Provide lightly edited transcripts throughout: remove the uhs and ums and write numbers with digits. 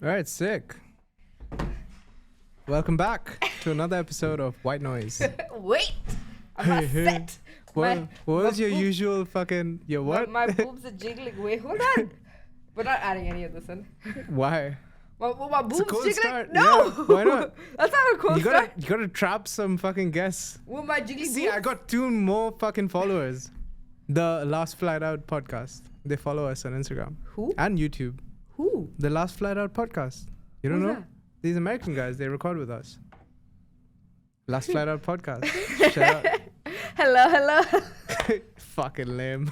All right, sick. Welcome back to another episode of White Noise. Wait, I'm not set. What was your usual fucking your what? My boobs are jiggling. Wait, hold on. We're not adding any of this in. Why? My boobs It's a cold jiggling. start. No, Yeah, why not? That's not a cold start. You gotta trap some fucking guests. With my jiggling See, boobs. I got 2 more fucking followers. The Last Flight Out podcast. They follow us on Instagram Who? and YouTube. Who? The Last Flight Out podcast. You don't Who's know? that? These American guys, they record with us. Last Flight Out podcast. Shout out. Hello. Fucking lame.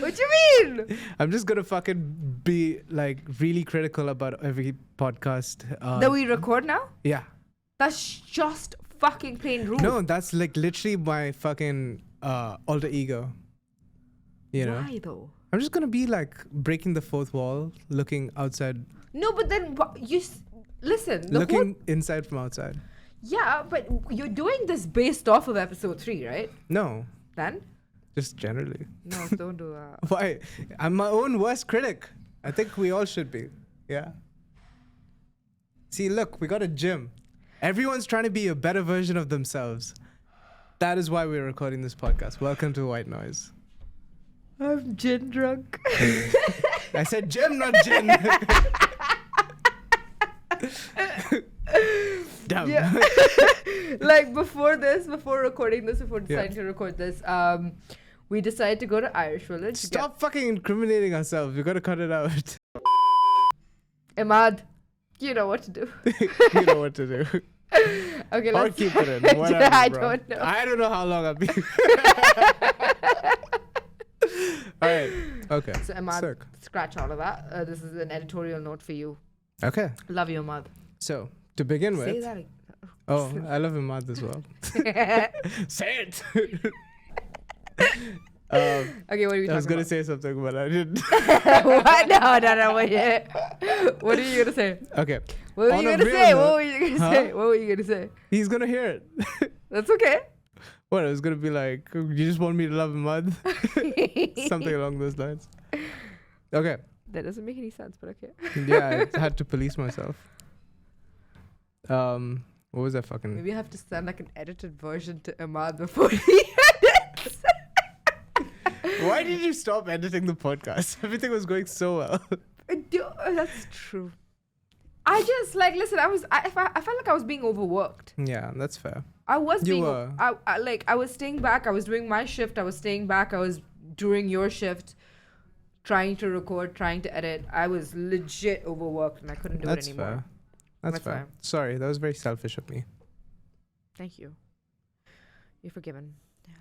What you mean? I'm just gonna fucking be like really critical about every podcast. That we record now? Yeah. That's just fucking plain rude. No, that's like literally my fucking alter ego. You know? Why though? I'm just gonna be like breaking the fourth wall, looking outside, No, but then listen. looking inside from outside. Yeah, but you're doing this based off of episode 3, right? No, Then? just generally. No, don't do that. Why? I'm my own worst critic. I think we all should be. Yeah. See, look, we got a gym. Everyone's trying to be a better version of themselves. That is why we're recording this podcast. Welcome to White Noise. I'm gin drunk. I said gym, not gin. Damn. Yeah. Like before recording this, before deciding to record this, we decided to go to Irish Village. Stop fucking incriminating ourselves. We gotta cut it out. Imad, you know what to do. You know what to do. Okay, Or let's keep it in. Whatever, I bro. don't know. I don't know how long I'll be. Alright. Okay. So Imad, Sick. scratch all of that. This is an editorial note for you. Okay. Love you, Imad. So, to begin Say with. that again. Oh, I love Imad as well. Say it. Okay, what are we talking I was going to about? say something, but I didn't. What? No. What are you gonna say? Okay. What were On you a gonna real say? note- What were you gonna Huh? say? What were you gonna say? He's going to hear it. That's okay. What? I was going to be like, you just want me to love Imad? Something along those lines. Okay. That doesn't make any sense, but okay. Yeah, I had to police myself. What was that fucking... Maybe I have to send like an edited version to Imad before he edits. Why did you stop editing the podcast? Everything was going so well. That's true. I just listen. I felt like I was being overworked. Yeah, that's fair. I was You being. were. I was staying back. I was doing my shift. I was staying back. I was doing your shift, trying to record, trying to edit. I was legit overworked and I couldn't do That's it anymore. fair. That's fair. fine. Sorry, that was very selfish of me. Thank you. You're forgiven.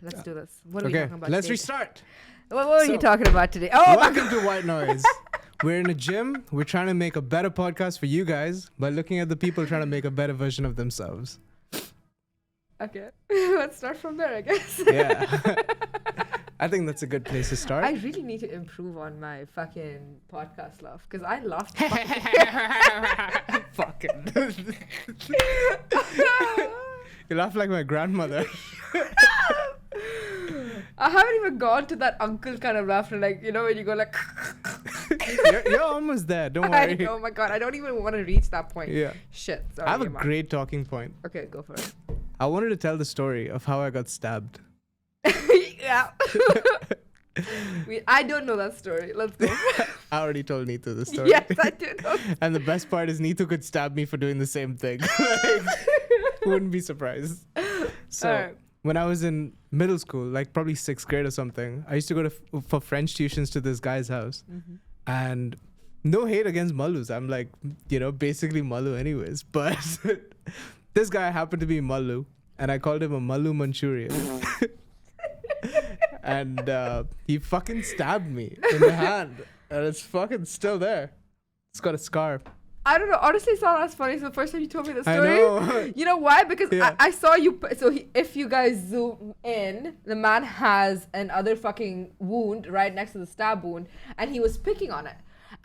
Let's do this. What are we Okay, talking about let's today? restart. What were you So- talking about today? Oh, my Welcome to White Noise. We're in a gym. We're trying to make a better podcast for you guys by looking at the people trying to make a better version of themselves. Okay. Let's start from there, I guess. Yeah. I think that's a good place to start. I really need to improve on my fucking podcast laugh because I laughed. Fucking. You laugh like my grandmother. I haven't even gone to that uncle kind of laughter, like, you know, when you go like. You're almost there. Don't I worry. know, my God, I don't even want to reach that point. Yeah. Shit. Sorry, I have a Iman. great talking point. Okay, go for it. I wanted to tell the story of how I got stabbed. Yeah. I don't know that story. Let's go. I already told Neetu the story. Yes, I do know. And the best part is Neetu could stab me for doing the same thing. Like, wouldn't be surprised. So Alright. when I was in middle school, like probably 6th grade or something, I used to go for French tuitions to this guy's house. Mm-hmm. And no hate against Malus. I'm like, basically Malu anyways. But this guy happened to be Malu. And I called him a Malu Manchurian. And he fucking stabbed me in the hand. And it's fucking still there. It's got a scar. I don't know. Honestly, it's not as funny. So the first time you told me the I story, know. you know why? Because Yeah. I saw you. So if you guys zoom in, the man has another fucking wound right next to the stab wound, and he was picking on it.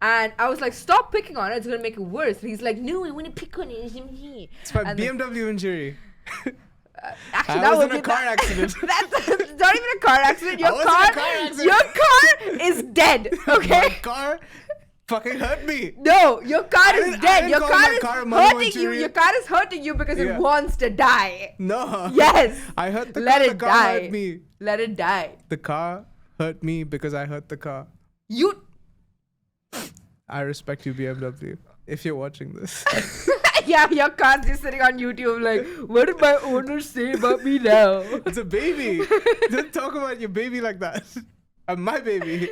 And I was like, stop picking on it. It's going to make it worse. And he's like, no, I want to pick on it. It's my And then- BMW injury. Actually, I that was would in a be car accident. That's not even a car accident. I was in a car accident. Your car is dead. Okay. My car fucking hurt me. No, your car is dead. Your car is hurting you. Your car is hurting you because it wants to die. No. Yes. I hurt the Let car. it The car die. hurt me. Let it die. The car hurt me because I hurt the car. You. I respect you, BMW. If you're watching this. Yeah, your car's just sitting on YouTube like, what did my owner say about me now? It's a baby. Don't talk about your baby like that. My baby.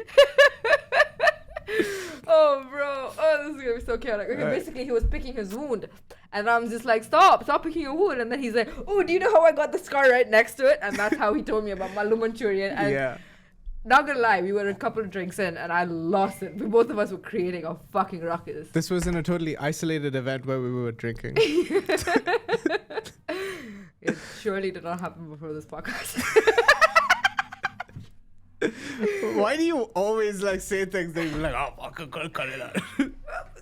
Oh, bro. Oh, this is going to be so chaotic. Okay, basically, he was picking his wound. And I'm just like, stop picking your wound. And then he's like, oh, do you know how I got the scar right next to it? And that's how he told me about Malu Manchurian. And not gonna lie, we were a couple of drinks in and I lost it. Both of us were creating a fucking ruckus. This was in a totally isolated event where we were drinking. It surely did not happen before this podcast. Why do you always like say things that you're like, oh, fuck, cut it out?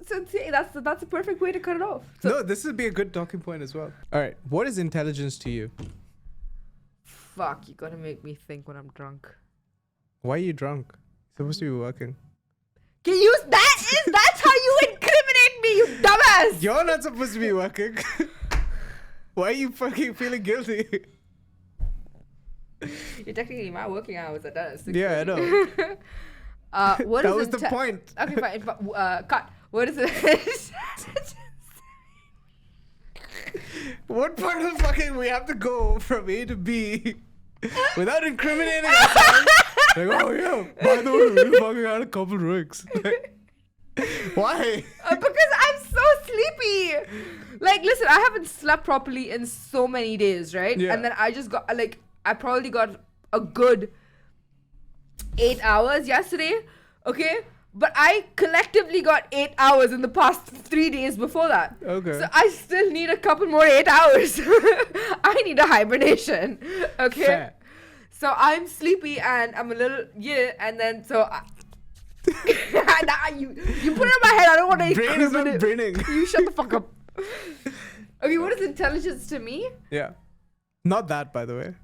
So see, that's a perfect way to cut it off. So, No, this would be a good talking point as well. All right, what is intelligence to you? fuck, you gotta make me think when I'm drunk. Why are you drunk? You're supposed to be working. Can you use that's how you incriminate me, you dumbass! You're not supposed to be working. Why are you fucking feeling guilty? You're technically my working hours are done. Yeah, I know. What That is was the point. Okay, fine. Cut. What is it? What part of fucking we have to go from A to B without incriminating ourselves? Like, oh yeah, by the way, we fucking had a couple drinks. Like, why? Because I'm so sleepy. Like, listen, I haven't slept properly in so many days, right? Yeah. And then I just got, like, I probably got a good 8 hours yesterday, okay? But I collectively got 8 hours in the past 3 days before that. Okay. So I still need a couple more 8 hours. I need a hibernation, okay? Fair. So I'm sleepy and I'm a little, and then so... you put it in my head. I don't want to Brain is not braining. You shut the fuck up. Okay, what is intelligence to me? Yeah. Not that, by the way.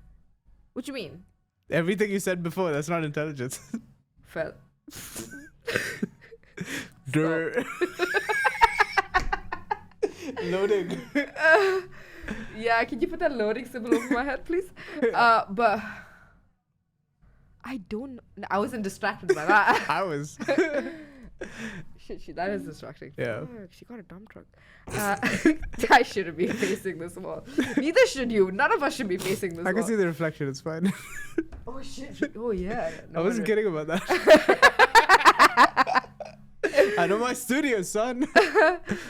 What you mean? Everything you said before, that's not intelligence. Fell. Loading. Yeah, can you put that loading symbol over my head, please? But I don't know. I wasn't distracted by that. I was. Shit, that is distracting. Yeah. Fuck, she got a dump truck. I shouldn't be facing this wall. Neither should you. None of us should be facing this wall. I can see the reflection. It's fine. Oh, shit. Oh, yeah. I wasn't kidding about that. I know my studio, son.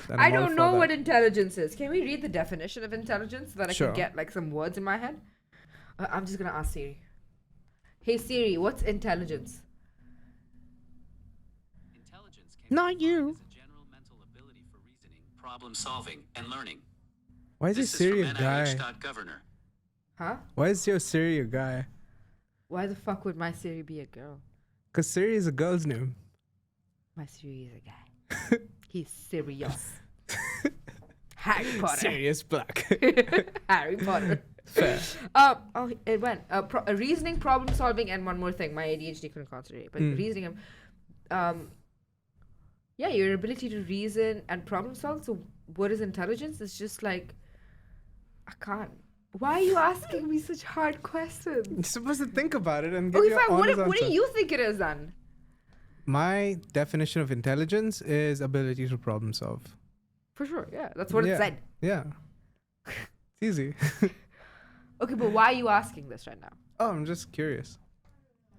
I don't know what intelligence is. Can we read the definition of intelligence so that I Sure. can get like some words in my head? I'm just gonna ask Siri. Hey Siri, what's intelligence? Intelligence can Not be you. defined as a general mental ability for reasoning, problem solving, and learning. Why is your This is Siri a from guy? NIH.Governor. Huh? Why is your Siri a guy? Why the fuck would my Siri be a girl? Because Siri is a girl's name. My Siri is a guy. He's serious. Harry Potter. Serious black. Harry Potter. Fair. Oh, it went. Reasoning, problem solving, and one more thing. My ADHD couldn't concentrate, but reasoning. Yeah, your ability to reason and problem solve. So, what is intelligence? It's just like, I can't. Why are you asking me such hard questions? You're supposed to think about it and give Okay, your fine. honest What do answer. you think it is then? My definition of intelligence is ability to problem solve. For sure, yeah. That's what it said. Yeah. It's easy. Okay, but why are you asking this right now? Oh, I'm just curious.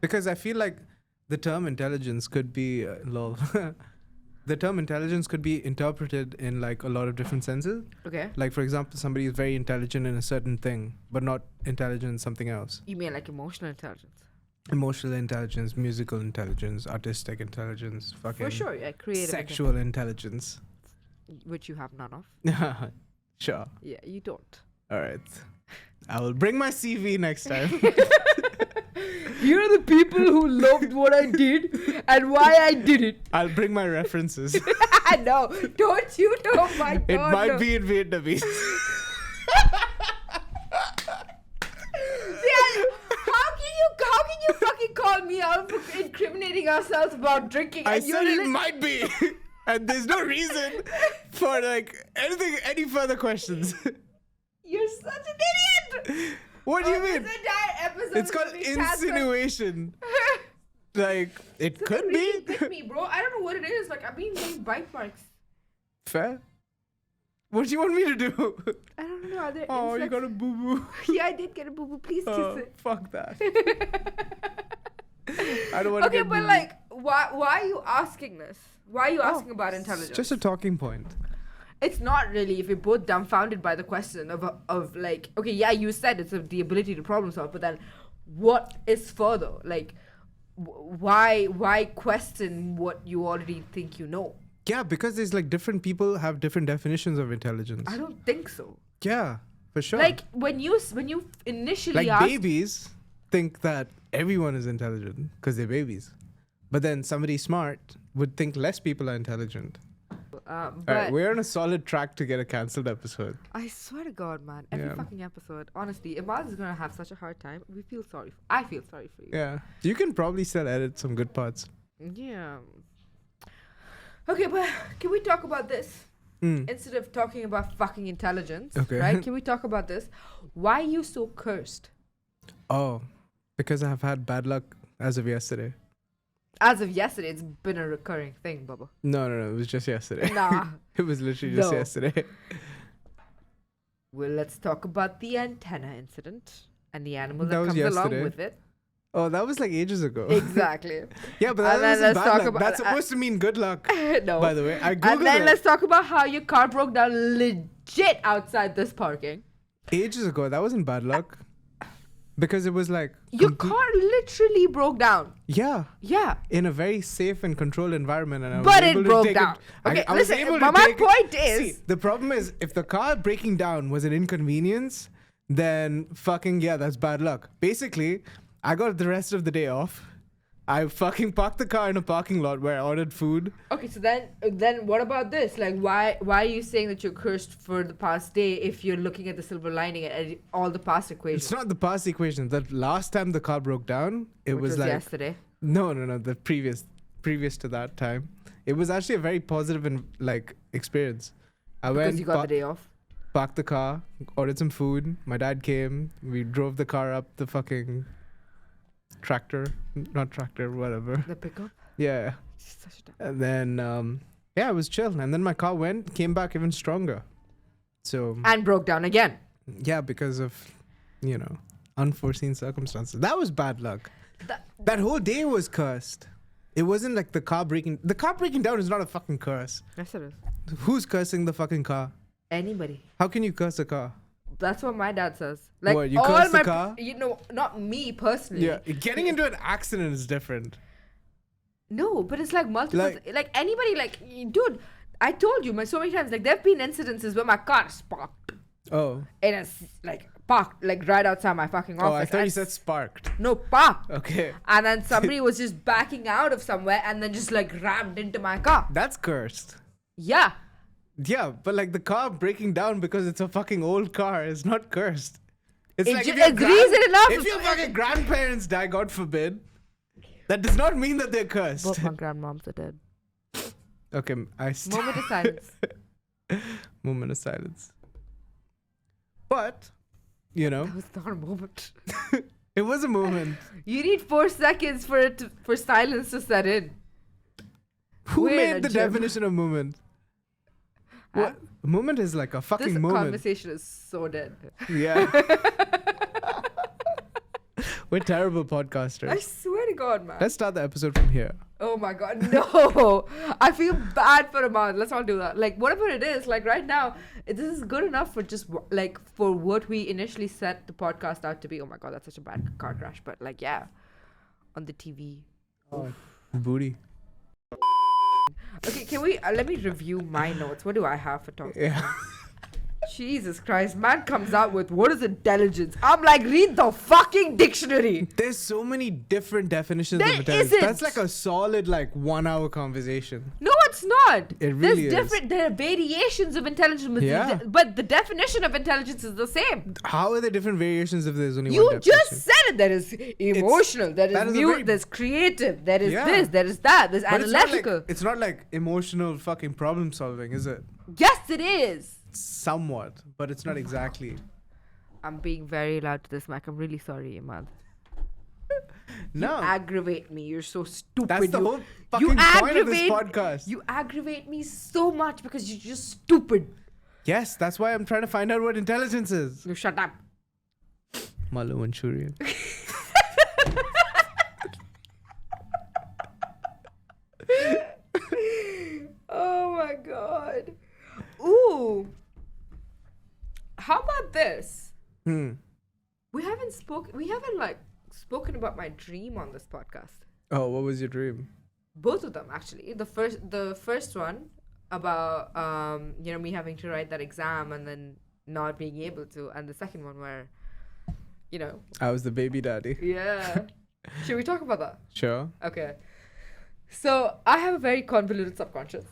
Because I feel like the term intelligence could be lol. The term intelligence could be interpreted in like a lot of different senses. Okay. Like for example, somebody is very intelligent in a certain thing, but not intelligent in something else. You mean like emotional intelligence? Emotional intelligence, musical intelligence, artistic intelligence, fucking For sure, yeah. Creative sexual intelligence. which you have none of. Sure. Yeah, you don't. All right. I will bring my CV next time. Here are the people who loved what I did and why I did it. I'll bring my references. No, don't you know my God. It might no. be in Vietnamese. How can you fucking call me out for incriminating educating ourselves about drinking. I and said you're it might be. And there's no reason for any further questions. You're such an idiot. What do you mean? This entire episode It's is called gonna be cancelled. insinuation. Like, it could Really be. hit me, bro. I don't know what it is. Like, I've been getting bite marks. Fair. What do you want me to do? I don't know. Are there Oh, you insects? got a boo-boo. Yeah, I did get a boo boo. Please kiss Oh, it. fuck that. I don't want to Okay, get but boo-boo. like, why are you asking this? Why are you asking about intelligence? It's just a talking point. It's not really if you're both dumbfounded by the question of like, okay, yeah, you said it's the ability to problem solve, but then what is further? Like, why question what you already think you know? Yeah, because there's like different people have different definitions of intelligence. I don't think so. Yeah, for sure. Like when you initially Like asked, babies think that everyone is intelligent because they're babies. But then somebody smart would think less people are intelligent. All but right, we're on a solid track to get a cancelled episode. I swear to God, man, every Yeah. fucking episode, honestly, Imaz is gonna have such a hard time. I feel sorry for you. Yeah. You can probably still edit some good parts. Yeah. Okay, but can we talk about this? Instead of talking about fucking intelligence, Okay. right? Can we talk about this? Why are you so cursed? Oh, because I have had bad luck as of yesterday. As of yesterday, it's been a recurring thing, Bubba. No, it was just yesterday. Nah. It was literally just No. yesterday. Well, let's talk about the antenna incident and the animal That that was comes along yesterday. with it. Oh, that was like ages ago. Exactly. Yeah, but And that then was let's bad talk luck. about- That's supposed to mean good luck, No. by the way. I googled And then it let's talk about how your car broke down legit outside this parking. ages ago. That wasn't bad luck. Because it was like... Your complete- car literally broke down. Yeah. Yeah. In a very safe and controlled environment. And I was But it able to broke take down. Okay, I was listen, able but to my take point See, is- the problem is, if the car breaking down was an inconvenience, then fucking, yeah, that's bad luck. Basically, I got the rest of the day off. I fucking parked the car in a parking lot where I ordered food. Okay, so then what about this? Like, why are you saying that you're cursed for the past day if you're looking at the silver lining at all the past equations? It's not the past equation. The last time the car broke down, it Which was like... yesterday. No, the previous to that time. It was actually a very positive and like experience. I Because went, you got the day off. parked the car, ordered some food. My dad came. We drove the car up the fucking not tractor, whatever. The pickup. Yeah. Such a dumb- And then, yeah, it was chill. And then my car came back even stronger. So, And broke down again. yeah, because of, unforeseen circumstances. That was bad luck. That- That whole day was cursed. It wasn't like the car breaking down is not a fucking curse. Yes, it is. Who's cursing the fucking car? Anybody. How can you curse a car? That's what my dad says. Like, What, you all curse the my, car? not me personally. Yeah, getting into an accident is different. No, but it's like multiple. Like- Like anybody, like, dude, I told you so many times. Like, there have been incidences where my car is parked Oh. and it's like parked like right outside my fucking office. Oh, I thought you and said sparked. no, parked. Okay. And then somebody was just backing out of somewhere and then just like rammed into my car. That's cursed. Yeah. Yeah, but like the car breaking down because it's a fucking old car is not cursed. It's like It's if your reason enough. if your fucking grandparents die, God forbid, that does not mean that they're cursed. Both my grandmoms are dead. Okay, Moment of silence. Moment of silence. But, That was not a moment. it was a moment. You need 4 seconds for silence to set in. Who We're in made a the gym. definition of moment? What? A moment is like a fucking This moment. conversation is so dead. Yeah. We're terrible podcasters. I swear to God, man. Let's start the episode from here. Oh my God, no. I feel bad for a month. Let's not do that. Like, whatever it is, like right now, this is good enough for just like for what we initially set the podcast out to be. Oh my God, that's such a bad car crash. But like, yeah, on the TV. Oh, booty. Okay, can we, let me review my notes. What do I have for talking? Yeah. Jesus Christ, man comes out with what is intelligence? I'm like, read the fucking dictionary. There's so many different definitions There of intelligence. isn't. That's like a solid 1 hour conversation. No, it's it's not. It really There's is. there are variations of intelligence, but, Yeah. but the definition of intelligence is the same. How are there different variations if there's only You one just definition? said it. There is emotional, there that is is a mute, very- there's creative, there is Yeah. this, there is that, there's But analytical. it's not like emotional fucking problem solving, is it? Yes, it is. Somewhat, but it's not exactly. I'm being very loud to this mic. I'm really sorry, Imad. No, You aggravate me. You're so stupid. that's the you, whole fucking point of this podcast. You aggravate me so much because you're just stupid. Yes, that's why I'm trying to find out what intelligence is. You shut up. Malu Manchurian. Oh my god. Ooh. How about this? We haven't spoken about my dream on this podcast. Oh, what was your dream? Both of them actually. The first one about me having to write that exam and then not being able to, and the second one where I was the baby daddy. yeah. Should we talk about that? Sure. Okay. So I have a very convoluted subconscious.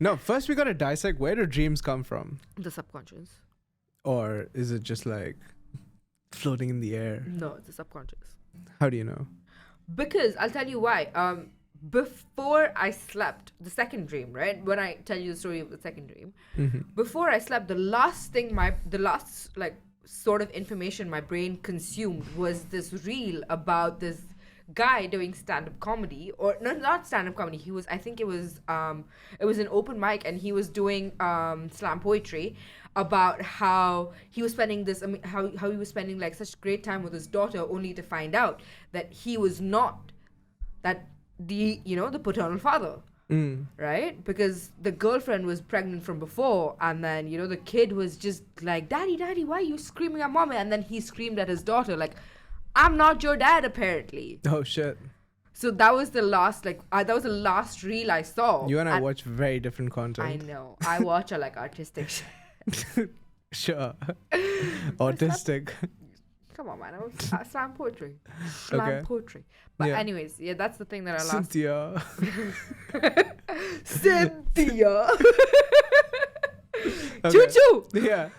No, first we gotta dissect where do dreams come from? The subconscious. Or is it just like floating in the air? No, it's the subconscious. How do you know? Because I'll tell you why. Before I slept, the second dream, right? When I tell you the story of the second dream, before I slept, the last sort of information my brain consumed was this reel about this guy doing stand-up comedy, or not stand-up comedy. I think it was an open mic, and he was doing slam poetry about how he was spending how he was spending like such great time with his daughter, only to find out that he was not the paternal father. Right? Because the girlfriend was pregnant from before, and then the kid was just like, daddy, why are you screaming at mommy? And then he screamed at his daughter like, I'm not your dad, apparently. Oh shit. So that was the last reel I saw. You and I watch very different I content. know. I watch artistic shit. Sure. Autistic. Come on, man. I was slam poetry. Slam poetry. But Yeah. anyways, yeah, that's the thing that I lost. Cynthia. Cynthia. Okay. Choo-choo. Yeah.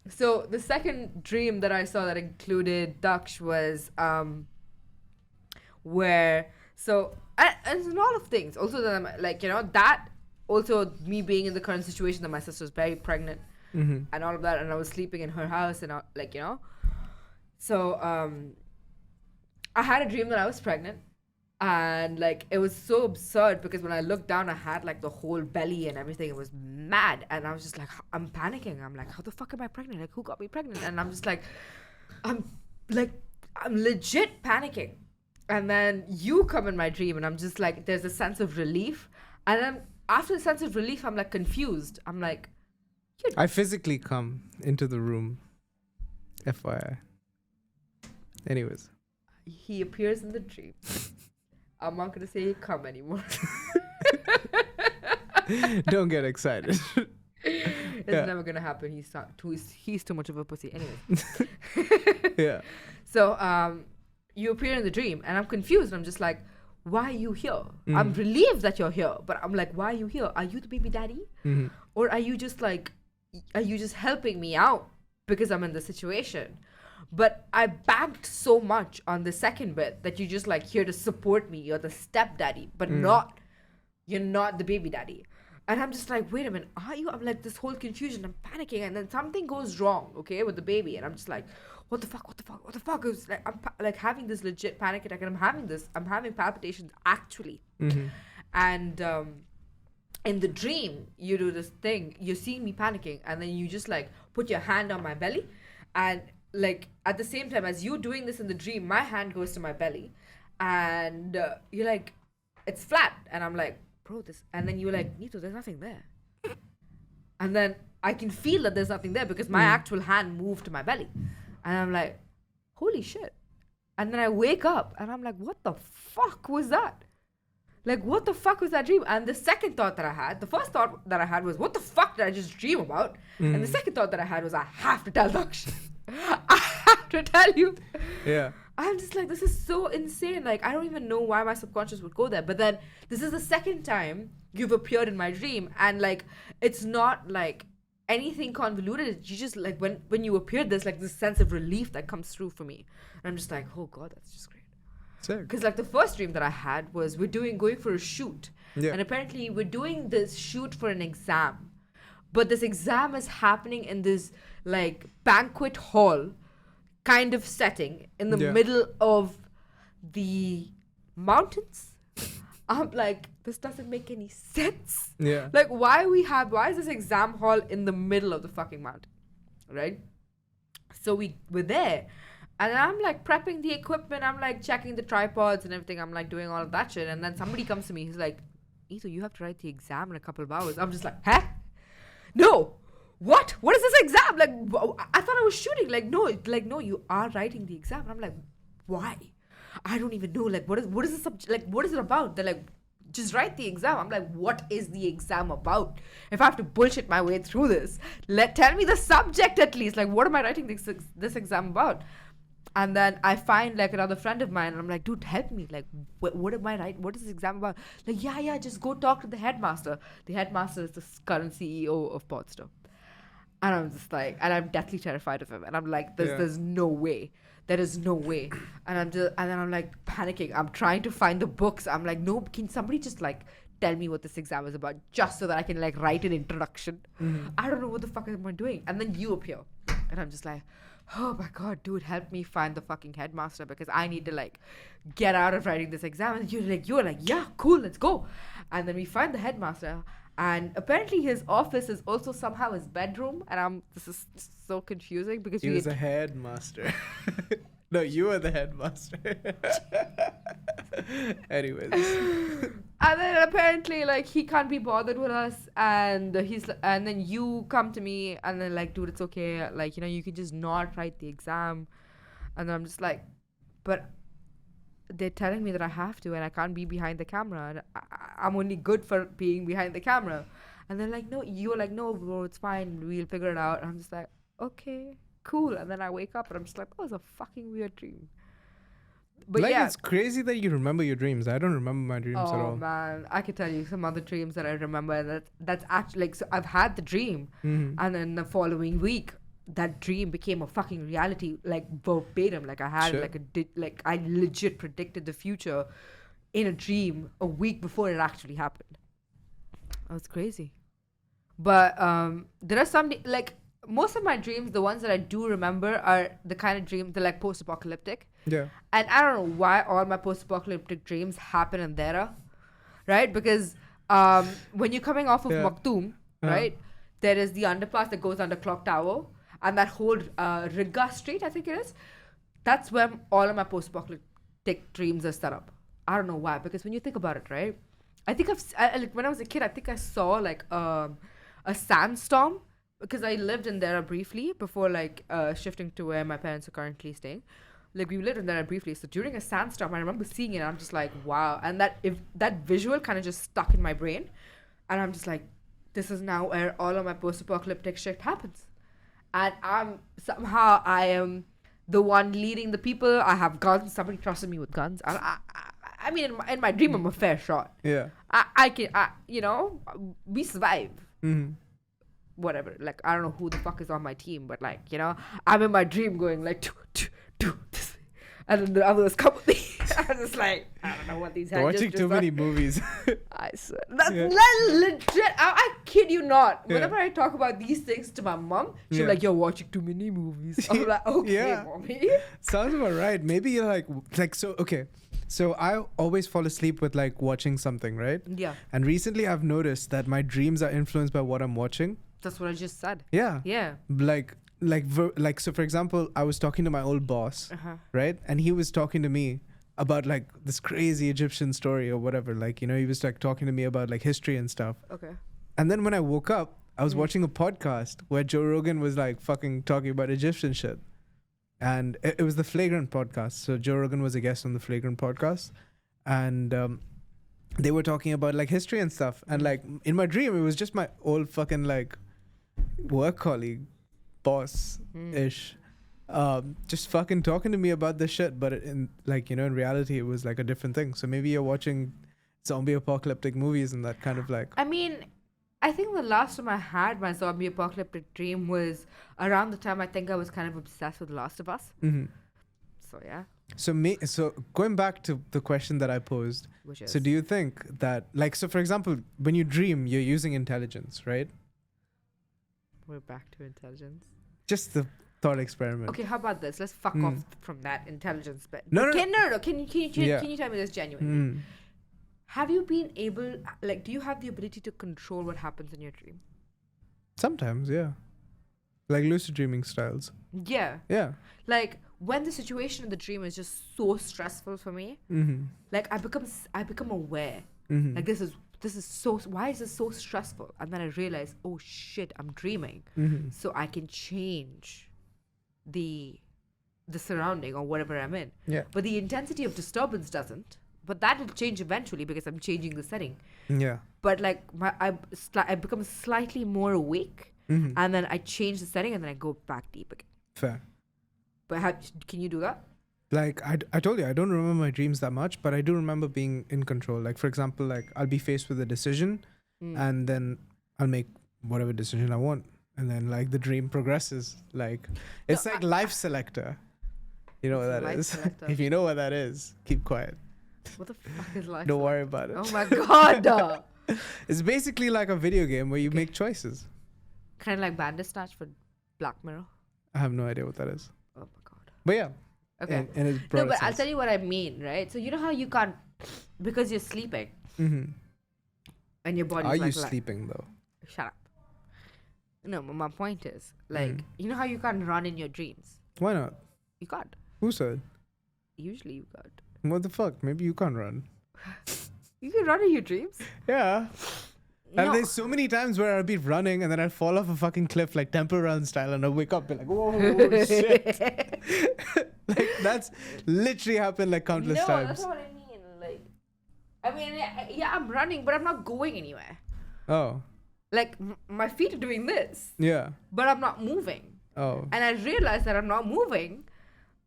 So the second dream that I saw that included Daksh was and it's a lot of things. Also that I'm that also me being in the current situation that my sister was very pregnant and all of that, and I was sleeping in her house and So I had a dream that I was pregnant, and it was so absurd because when I looked down I had the whole belly and everything. It was mad, and I was just I'm panicking. I'm like, how the fuck am I pregnant? Who got me pregnant? And I'm just I'm legit panicking. And then you come in my dream, and I'm just there's a sense of relief, and then after the sense of relief I'm confused. I'm I physically come into the room. FYI. Anyways. He appears in the dream. I'm not gonna say he come anymore. Don't get excited. It's never gonna happen. He's too much of a pussy. Anyway. Yeah. So you appear in the dream, and I'm confused. I'm just why are you here? I'm relieved that you're here, but I'm why are you here? Are you the baby daddy? Or are you just helping me out because I'm in the situation? But I banked so much on the second bit that you're just here to support me. You're the stepdaddy, but you're not the baby daddy. And I'm just wait a minute, are you? I'm this whole confusion. I'm panicking, and then something goes wrong, okay, with the baby, and I'm just what the fuck? It was I'm having this legit panic attack, and I'm having palpitations actually. And in the dream, you do this thing. You see me panicking, and then you just put your hand on my belly, and at the same time as you doing this in the dream, my hand goes to my belly, and you're it's flat, and I'm bro, this, and then you're Neetu, there's nothing there, and then I can feel that there's nothing there because my actual hand moved to my belly, and I'm holy shit, and then I wake up, and I'm what the fuck was that? What the fuck was that dream? And the second thought that I had, the first thought that I had was, what the fuck did I just dream about? And the second thought that I had was, I have to tell Daksh. I have to tell you. Yeah. I'm just like, this is so insane. Like, I don't even know why my subconscious would go there. But then this is the second time you've appeared in my dream. And like, it's not like anything convoluted. You just like, when you appeared, there's like this sense of relief that comes through for me. And I'm just like, oh God, that's just great. Because like the first dream that I had was we're going for a shoot. Yeah. And apparently we're doing this shoot for an exam. But this exam is happening in this like banquet hall kind of setting in the middle of the mountains. I'm like, this doesn't make any sense. Yeah. Like, why is this exam hall in the middle of the fucking mountain? Right? So we're there. And I'm like prepping the equipment. I'm like checking the tripods and everything. I'm like doing all of that shit. And then somebody comes to me. He's like, Neetu, you have to write the exam in a couple of hours. I'm just like, huh? No. What is this exam? Like, I thought I was shooting. Like, no, you are writing the exam. And I'm like, why? I don't even know. Like, what is the subject? Like, what is it about? They're like, just write the exam. I'm like, what is the exam about? If I have to bullshit my way through this, tell me the subject at least. Like, what am I writing this exam about? And then I find like another friend of mine and I'm like, dude, help me. Like, what am I writing? What is this exam about? Like, yeah, just go talk to the headmaster. The headmaster is the current CEO of Podster. And I'm just like, and I'm deathly terrified of him. And I'm like, there's no way. There is no way. And then I'm like panicking. I'm trying to find the books. I'm like, no, can somebody just like tell me what this exam is about just so that I can like write an introduction? Mm-hmm. I don't know what the fuck am I doing. And then you appear. And I'm just like, oh my God, dude, help me find the fucking headmaster because I need to like get out of writing this exam. And you're like, yeah, cool, let's go. And then we find the headmaster. And apparently his office is also somehow his bedroom. And this is so confusing because he was a headmaster. No, you were the headmaster. Anyways. And then apparently like he can't be bothered with us and then you come to me and then like, dude, it's okay. Like, you can just not write the exam. And then I'm just like, but they're telling me that I have to and I can't be behind the camera and I'm only good for being behind the camera. And they're like, no, you're like, no, bro, it's fine. We'll figure it out. And I'm just like, okay, cool. And then I wake up and I'm just like, oh, it's a fucking weird dream. But like, yeah, it's crazy that you remember your dreams. I don't remember my dreams at all. Oh man, I could tell you some other dreams that I remember. And that's actually like, so I've had the dream, and then the following week, that dream became a fucking reality, like verbatim. Like I had like I legit predicted the future in a dream a week before it actually happened. That was crazy. But there are some like most of my dreams, the ones that I do remember are the kind of dreams, they're like post-apocalyptic. Yeah. And I don't know why all my post-apocalyptic dreams happen in Dera, right? Because when you're coming off of Maktoum, right, there is the underpass that goes under Clock Tower, and that whole Riga Street, I think it is, that's where all of my post-apocalyptic dreams are set up. I don't know why, because when you think about it, right, I think like when I was a kid, I think I saw like a sandstorm, because I lived in Dera briefly before like shifting to where my parents are currently staying. Like we lived in Dera briefly, so during a sandstorm, I remember seeing it. And I'm just like, wow, and that visual kind of just stuck in my brain, and I'm just like, this is now where all of my post-apocalyptic shit happens, and I am the one leading the people. I have guns. Somebody trusted me with guns. I mean, in my dream, I'm a fair shot. Yeah. I can, we survive. Mm-hmm. Whatever. Like, I don't know who the fuck is on my team, but like, I'm in my dream going like, do this. And then the others come with me. I'm just like, I don't know what these are. Watching too many movies. I swear. That's legit. I kid you not. Whenever I talk about these things to my mom, she's like, you're watching too many movies. I'm like, okay, mommy. Sounds about right. Maybe you're like, so, okay. So I always fall asleep with like watching something, right? Yeah. And recently I've noticed that my dreams are influenced by what I'm watching. That's what I just said. Yeah. Yeah. Like so for example, I was talking to my old boss, right? And he was talking to me about like this crazy Egyptian story or whatever. Like, he was like talking to me about like history and stuff. Okay. And then when I woke up, I was watching a podcast where Joe Rogan was like fucking talking about Egyptian shit. And it was the Flagrant podcast. So Joe Rogan was a guest on the Flagrant podcast. And they were talking about like history and stuff. And like in my dream, it was just my old fucking like work colleague, boss-ish. just fucking talking to me about this shit, but in like, in reality, it was like a different thing. So maybe you're watching zombie apocalyptic movies and that kind of like. I mean, I think the last time I had my zombie apocalyptic dream was around the time I think I was kind of obsessed with Last of Us. Mhm. So yeah, So going back to the question that I posed. which is So do you think that, like, so for example, when you dream, you're using intelligence, right? we're back to intelligence. Just the thought experiment. Okay, how about this? Let's fuck off from that intelligence bit. No, no, No. Can you Yeah. can you tell me this genuinely? Mm. Have you been able, like, do you have the ability to control what happens in your dream? Sometimes, yeah. Like lucid dreaming styles. Yeah. Yeah. Like when the situation in the dream is just so stressful for me, Mm-hmm. like I become aware. Mm-hmm. Like this is so, why is this so stressful? And then I realize, oh shit, I'm dreaming. Mm-hmm. So I can change the surrounding or whatever I'm in. Yeah. But the intensity of disturbance doesn't. But that will change eventually because I'm changing the setting. Yeah. But like I become slightly more awake, Mm-hmm. and then I change the setting, and then I go back deep again. Fair. But can you do that? Like I told you, I don't remember my dreams that much, but I do remember being in control. Like for example, like I'll be faced with a decision, and then I'll make whatever decision I want, and then like the dream progresses. Like it's like life selector. You know what that Life is? selector. If you know what that is, keep quiet. What the fuck is life? Don't worry about it. Oh my god! It's basically like a video game where you make choices. Kind of like Bandersnatch for Black Mirror. I have no idea what that is. Oh my god. But yeah. Okay. In its No, broader but I'll sense. tell you what I mean, right? So you know how you can't, because you're sleeping Mm-hmm. and your body's Are like, you sleeping though? Shut up. No, but my point is, like, you know how you can't run in your dreams? Why not? You can't. Who said? Usually you can't. What the fuck? Maybe you can't run. You can run in your dreams? Yeah. And No. there's so many times where I'll be running and then I'll fall off a fucking cliff like Temple Run style and I'll wake up and be like, whoa, shit. Like that's literally happened like countless No, times. that's not what I mean. Like, I mean, yeah, I'm running, but I'm not going anywhere. Oh, Like, my feet are doing this, yeah. but I'm not moving. Oh, And I realize that I'm not moving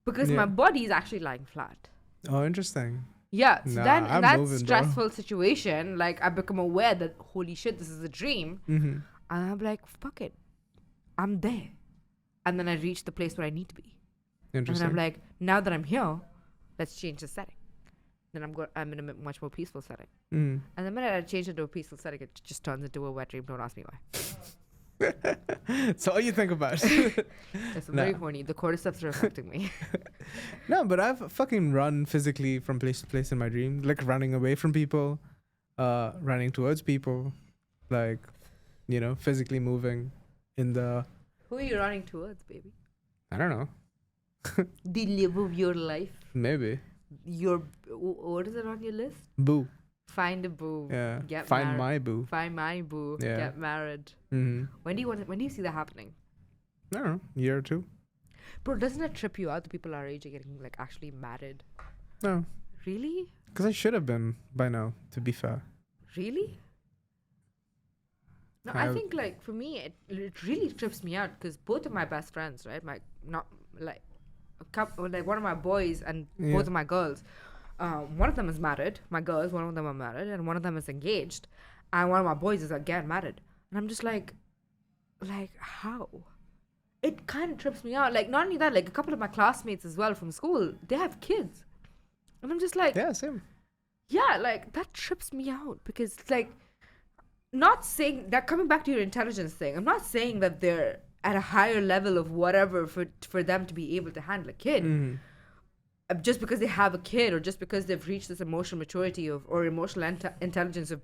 because Yeah. my body is actually lying flat. oh, interesting. Yeah, so Nah, then in I'm that moving, bro. stressful situation, like, I become aware that, holy shit, this is a dream. Mm-hmm. And I'm like, fuck it. I'm there. And then I reach the place where I need to be. And Interesting. then I'm like, now that I'm here, let's change the setting. Then I'm in a much more peaceful setting. Mm. And the minute I change it to a peaceful setting, it just turns into a wet dream. Don't ask me why. So all you think about. It's very Nah. horny. The cordyceps are affecting me. No, but I've fucking run physically from place to place in my dream, like running away from people, running towards people, like, physically moving in the, Who are you running towards, baby? I don't know, The love of your life. maybe. What is it on your list? Boo. Find a boo. Yeah. Get Find married. my boo. Find my boo. Yeah. Get married. Mm-hmm. When do you see that happening? I don't know, year or two. Bro, doesn't it trip you out that people our age are getting like actually married? No, Really? because I should have been by now, to be fair. Really? No, I think like for me it really trips me out because both of my best friends, right? One of my boys and Yeah. both of my girls. One of them is married. My girls, one of them are married, and one of them is engaged, and one of my boys is again married. And I'm just like how? It kind of trips me out. Like not only that, like a couple of my classmates as well from school, they have kids, and I'm just like, Yeah, same. yeah, like that trips me out because like not saying that, coming back to your intelligence thing, I'm not saying that they're at a higher level of whatever for them to be able to handle a kid. Mm-hmm. Just because they have a kid or just because they've reached this emotional maturity or emotional intelligence of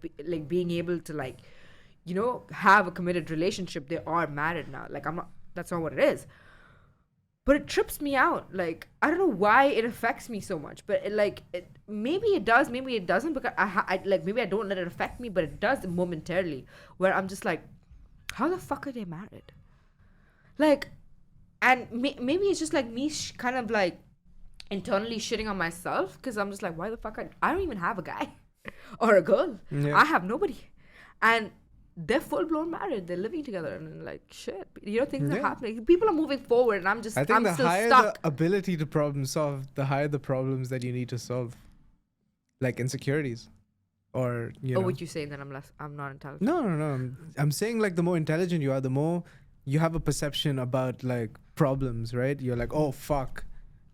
being able to have a committed relationship, they are married now. Like that's not what it is. But it trips me out. Like, I don't know why it affects me so much, but maybe it does, maybe it doesn't, because maybe I don't let it affect me, but it does momentarily, where I'm just like, how the fuck are they married? Like, and maybe it's just like me kind of like internally shitting on myself, because I'm just like, why the fuck I don't even have a guy or a girl. Yeah. I have nobody. And they're full-blown married. They're living together and like shit. You know, things are Yeah. happening. People are moving forward, and I'm I think the still higher stuck. the ability to problem solve, the higher the problems that you need to solve, like insecurities, or you Oh, know. what you saying that I'm not intelligent? No. I'm saying like the more intelligent you are, the more you have a perception about like problems, right? You're like, oh fuck,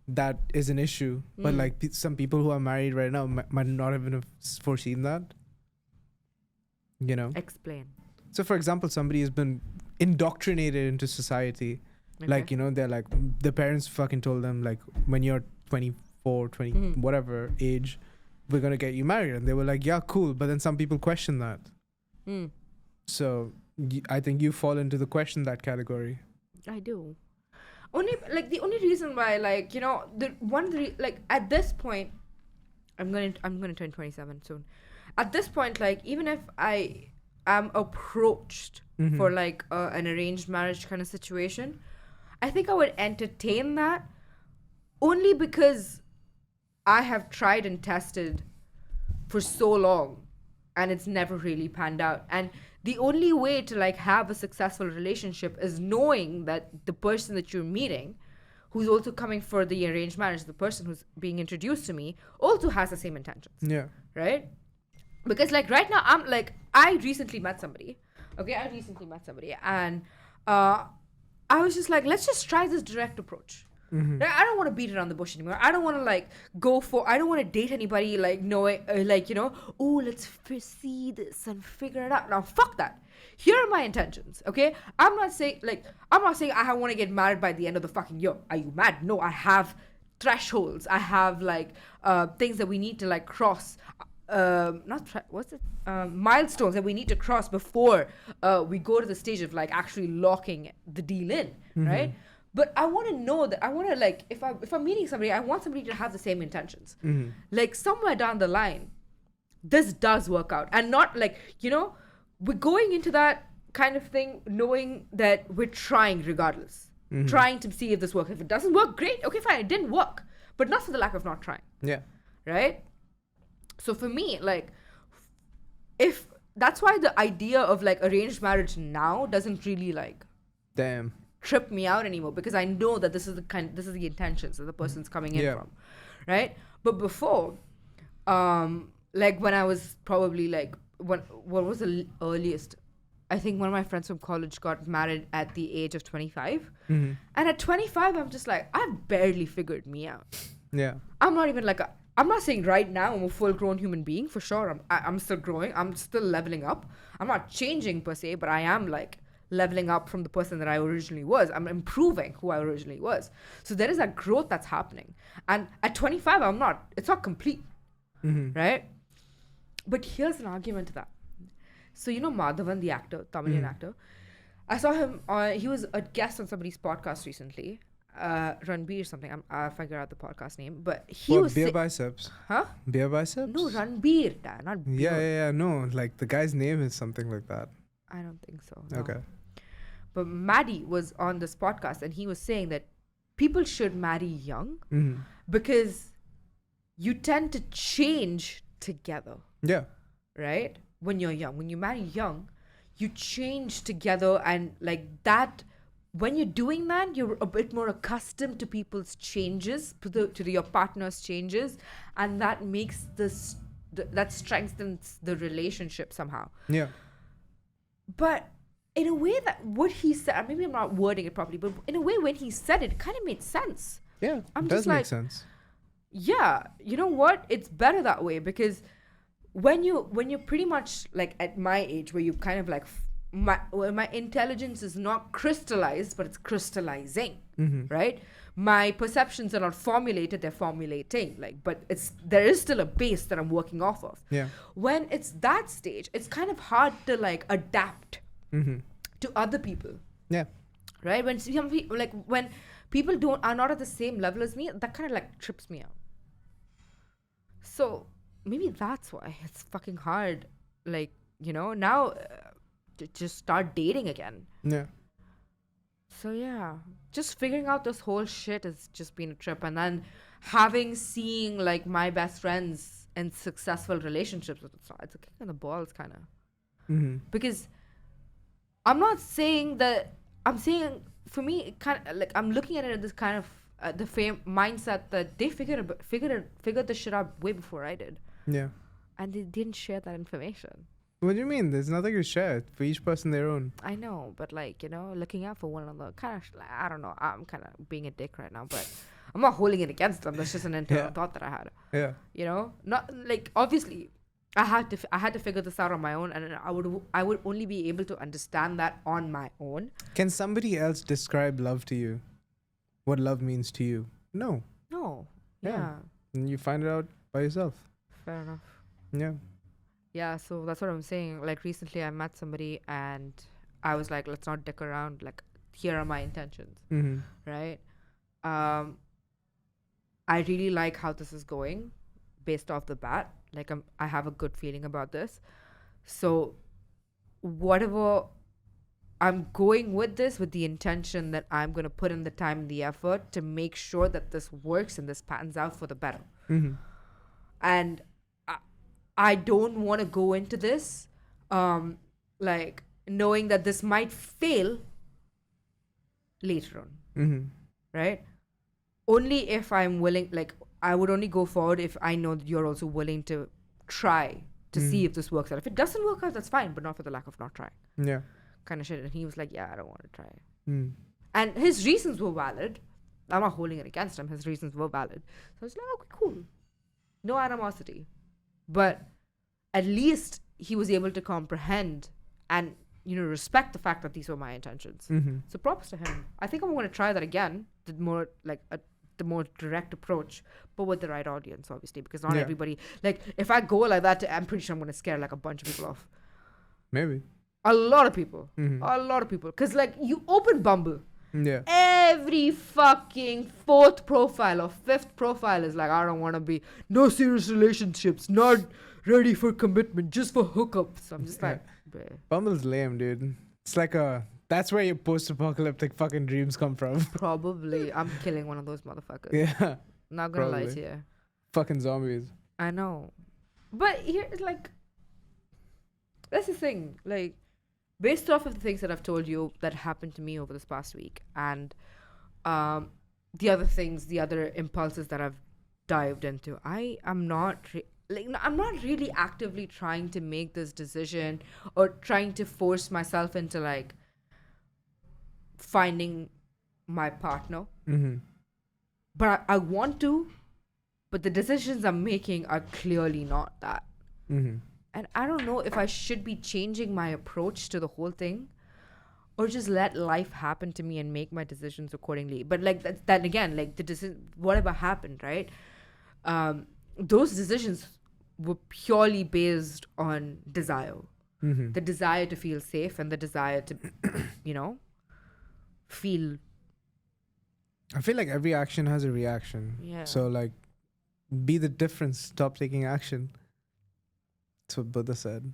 that is an issue. But like some people who are married right now might not even have foreseen that. You know. Explain. So for example, somebody has been indoctrinated into society. Like, Okay. you know, they're like, the parents fucking told them like, when you're 24, 20, whatever age, we're going to get you married. And they were like, yeah, cool. But then some people question that. Mm. So I think you fall into the question that category. I do. Only like the only reason why, like, you know, the one of the like at this point, I'm gonna turn 27 soon. At this point, like, even if I am approached for like an arranged marriage kind of situation, I think I would entertain that only because I have tried and tested for so long and it's never really panned out. And the only way to like have a successful relationship is knowing that the person that you're meeting, who's also coming for the arranged marriage, the person who's being introduced to me, also has the same intentions. Yeah. Right? Because like right now I'm like, I recently met somebody. And I was just like, let's just try this direct approach. Like, I don't want to beat around the bush anymore. I don't want to like I don't want to date anybody like knowing like, you know, oh, let's see this and figure it out. Now fuck that. Here are my intentions, okay? I'm not saying I want to get married by the end of the fucking year. Are you mad? No, I have thresholds. I have like things that we need to like cross. Milestones that we need to cross before we go to the stage of like actually locking the deal in, right? But I want to know that I want to like if I'm meeting somebody, I want somebody to have the same intentions. Like somewhere down the line, this does work out, and not like, you know, we're going into that kind of thing knowing that we're trying regardless, trying to see if this works. If it doesn't work, great, okay, fine, it didn't work, but not for the lack of not trying. Yeah. Right. So for me, like, if that's why the idea of like arranged marriage now doesn't really like Damn. trip me out anymore, because I know that this is the intentions that the person's coming in from, right? But before, like when I was probably like what was the earliest? I think one of my friends from college got married at the age of 25, and at 25, I'm just like, I've barely figured me out. Yeah. I'm not even like I'm not saying right now I'm a full-grown human being, for sure. I'm still growing. I'm still leveling up. I'm not changing per se, but I am like leveling up from the person that I originally was. I'm improving who I originally was. So there is that growth that's happening. And at 25, it's not complete, right? But here's an argument to that. So, you know, Madhavan, the actor, Tamilian actor, I saw him, he was a guest on somebody's podcast recently. Ranbir something. I'll figure out the podcast name. But he was Beer Biceps. Huh? Beer Biceps? No, Ranbir, not Beer. Yeah. No, like the guy's name is something like that. I don't think so. No. Okay. But Maddie was on this podcast and he was saying that people should marry young because you tend to change together. Yeah. Right? When you're young. When you marry young, you change together, and like that, when you're doing that, you're a bit more accustomed to people's changes, to your partner's changes, and that makes that strengthens the relationship somehow. Yeah. But in a way that what he said, maybe I'm not wording it properly, but in a way when he said it, it kind of made sense. Yeah, it does make sense. Yeah, you know what? It's better that way, because when you're pretty much like at my age, where you kind of like my intelligence is not crystallized, but it's crystallizing, right? My perceptions are not formulated, they're formulating, like, but there is still a base that I'm working off of. Yeah. When it's that stage, it's kind of hard to like adapt to other people. Yeah. Right? When some people, like when people are not at the same level as me, that kind of like trips me out. So maybe that's why it's fucking hard, like, you know, now to just start dating again. Yeah. So yeah, just figuring out this whole shit has just been a trip. And then seeing like my best friends in successful relationships, it's a kick in the balls kind of. Because I'm not saying that. I'm saying for me, it kind of like I'm looking at it in this kind of the mindset that they figured this shit out way before I did, Yeah. and they didn't share that information. What do you mean? There's nothing to share. For each person their own. I know, but like, looking out for one another, kind of, like, I don't know. I'm kind of being a dick right now, but I'm not holding it against them. That's just an internal thought that I had. Yeah. Not like obviously, I had to figure this out on my own, and I would only be able to understand that on my own. Can somebody else describe love to you? What love means to you? No. No. Yeah. Yeah. And you find it out by yourself. Fair enough. Yeah. Yeah, so that's what I'm saying. Like recently I met somebody and I was like, let's not dick around. Like, here are my intentions. Mm-hmm. Right? I really like how this is going based off the bat. Like I have a good feeling about this. So whatever, I'm going with this with the intention that I'm going to put in the time and the effort to make sure that this works and this pans out for the better. Mm-hmm. And I don't want to go into this like knowing that this might fail later on. Mm-hmm. Right? Only if I'm willing, like I would only go forward if I know that you're also willing to try to see if this works out. If it doesn't work out, that's fine, but not for the lack of not trying. Yeah. Kind of shit. And he was like, yeah, I don't want to try. Mm. And his reasons were valid. I'm not holding it against him. His reasons were valid. So I was like, okay, cool. No animosity. But at least he was able to comprehend and, respect the fact that these were my intentions. Mm-hmm. So props to him. I think I'm going to try that again. The more direct approach, but with the right audience, obviously, because not everybody, like, if I go like that, I'm pretty sure I'm going to scare like a bunch of people off. Maybe. A lot of people. Mm-hmm. A lot of people. Because, like, you open Bumble. Yeah. Every fucking fourth profile or fifth profile is like, I don't want to be, no serious relationships, not ready for commitment, just for hookups. So I'm just like, bleh. Bumble's lame, dude. It's like that's where your post-apocalyptic fucking dreams come from. Probably. I'm killing one of those motherfuckers. Yeah. Not gonna lie Probably. to you. Fucking zombies. I know. But here's like, that's the thing. Like, based off of the things that I've told you that happened to me over this past week, and the other impulses that I've dived into, I'm not really actively trying to make this decision or trying to force myself into like finding my partner. Mm-hmm. But I want to, but the decisions I'm making are clearly not that. Mm-hmm. And I don't know if I should be changing my approach to the whole thing or just let life happen to me and make my decisions accordingly. But like that again, like whatever happened, right? Those decisions were purely based on desire. Mm-hmm. The desire to feel safe and the desire to, feel. I feel like every action has a reaction. Yeah. So like, be the difference. Stop taking action. That's what Buddha said.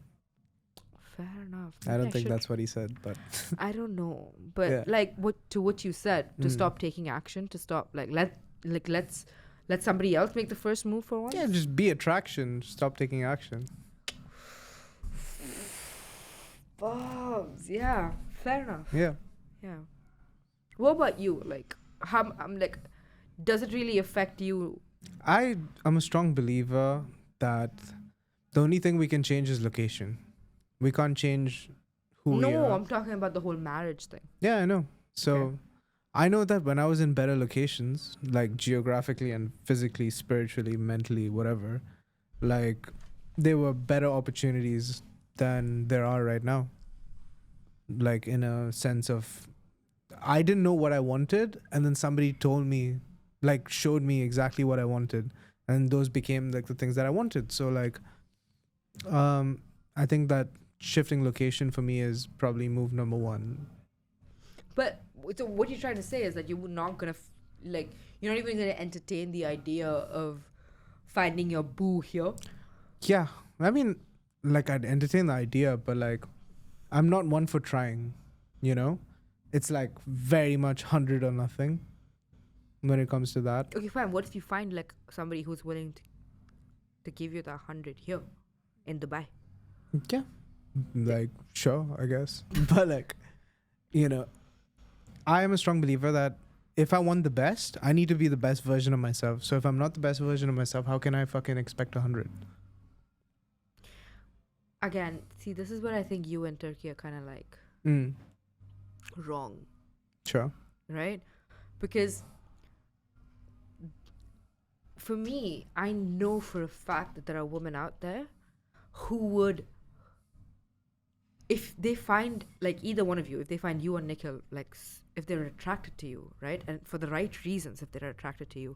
Fair enough. I don't think that's what he said, but I don't know. But Yeah. like what you said, to stop taking action, to stop let's let somebody else make the first move for once. yeah, just be attraction. Stop taking action. Bobs, yeah. Fair enough. Yeah. Yeah. What about you? Like, I'm like, does it really affect you? I'm a strong believer that the only thing we can change is location. We can't change who we No, are. I'm talking about the whole marriage thing. Yeah, I know. So Okay. I know that when I was in better locations, like geographically and physically, spiritually, mentally, whatever, like there were better opportunities than there are right now. Like in a sense of, I didn't know what I wanted, and then somebody told me, like showed me exactly what I wanted, and those became like the things that I wanted. So like, I think that shifting location for me is probably move number one. But so what you're trying to say is that you're not gonna you're not even gonna entertain the idea of finding your boo here. Yeah, I mean, like I'd entertain the idea, but like, I'm not one for trying. It's like very much 100 or nothing when it comes to that. Okay, fine. What if you find like somebody who's willing to give you the 100 here in Dubai? Yeah, like, sure, I guess. But like, you know, I am a strong believer that if I want the best, I need to be the best version of myself. So if I'm not the best version of myself, how can I fucking expect 100? Again, see, this is where I think you and Turkey are kind of like wrong, Sure. right? Because for me, I know for a fact that there are women out there who would, if they find, like, either one of you, if they find you or Nikhil, like, if they're attracted to you, right? And for the right reasons, if they're attracted to you,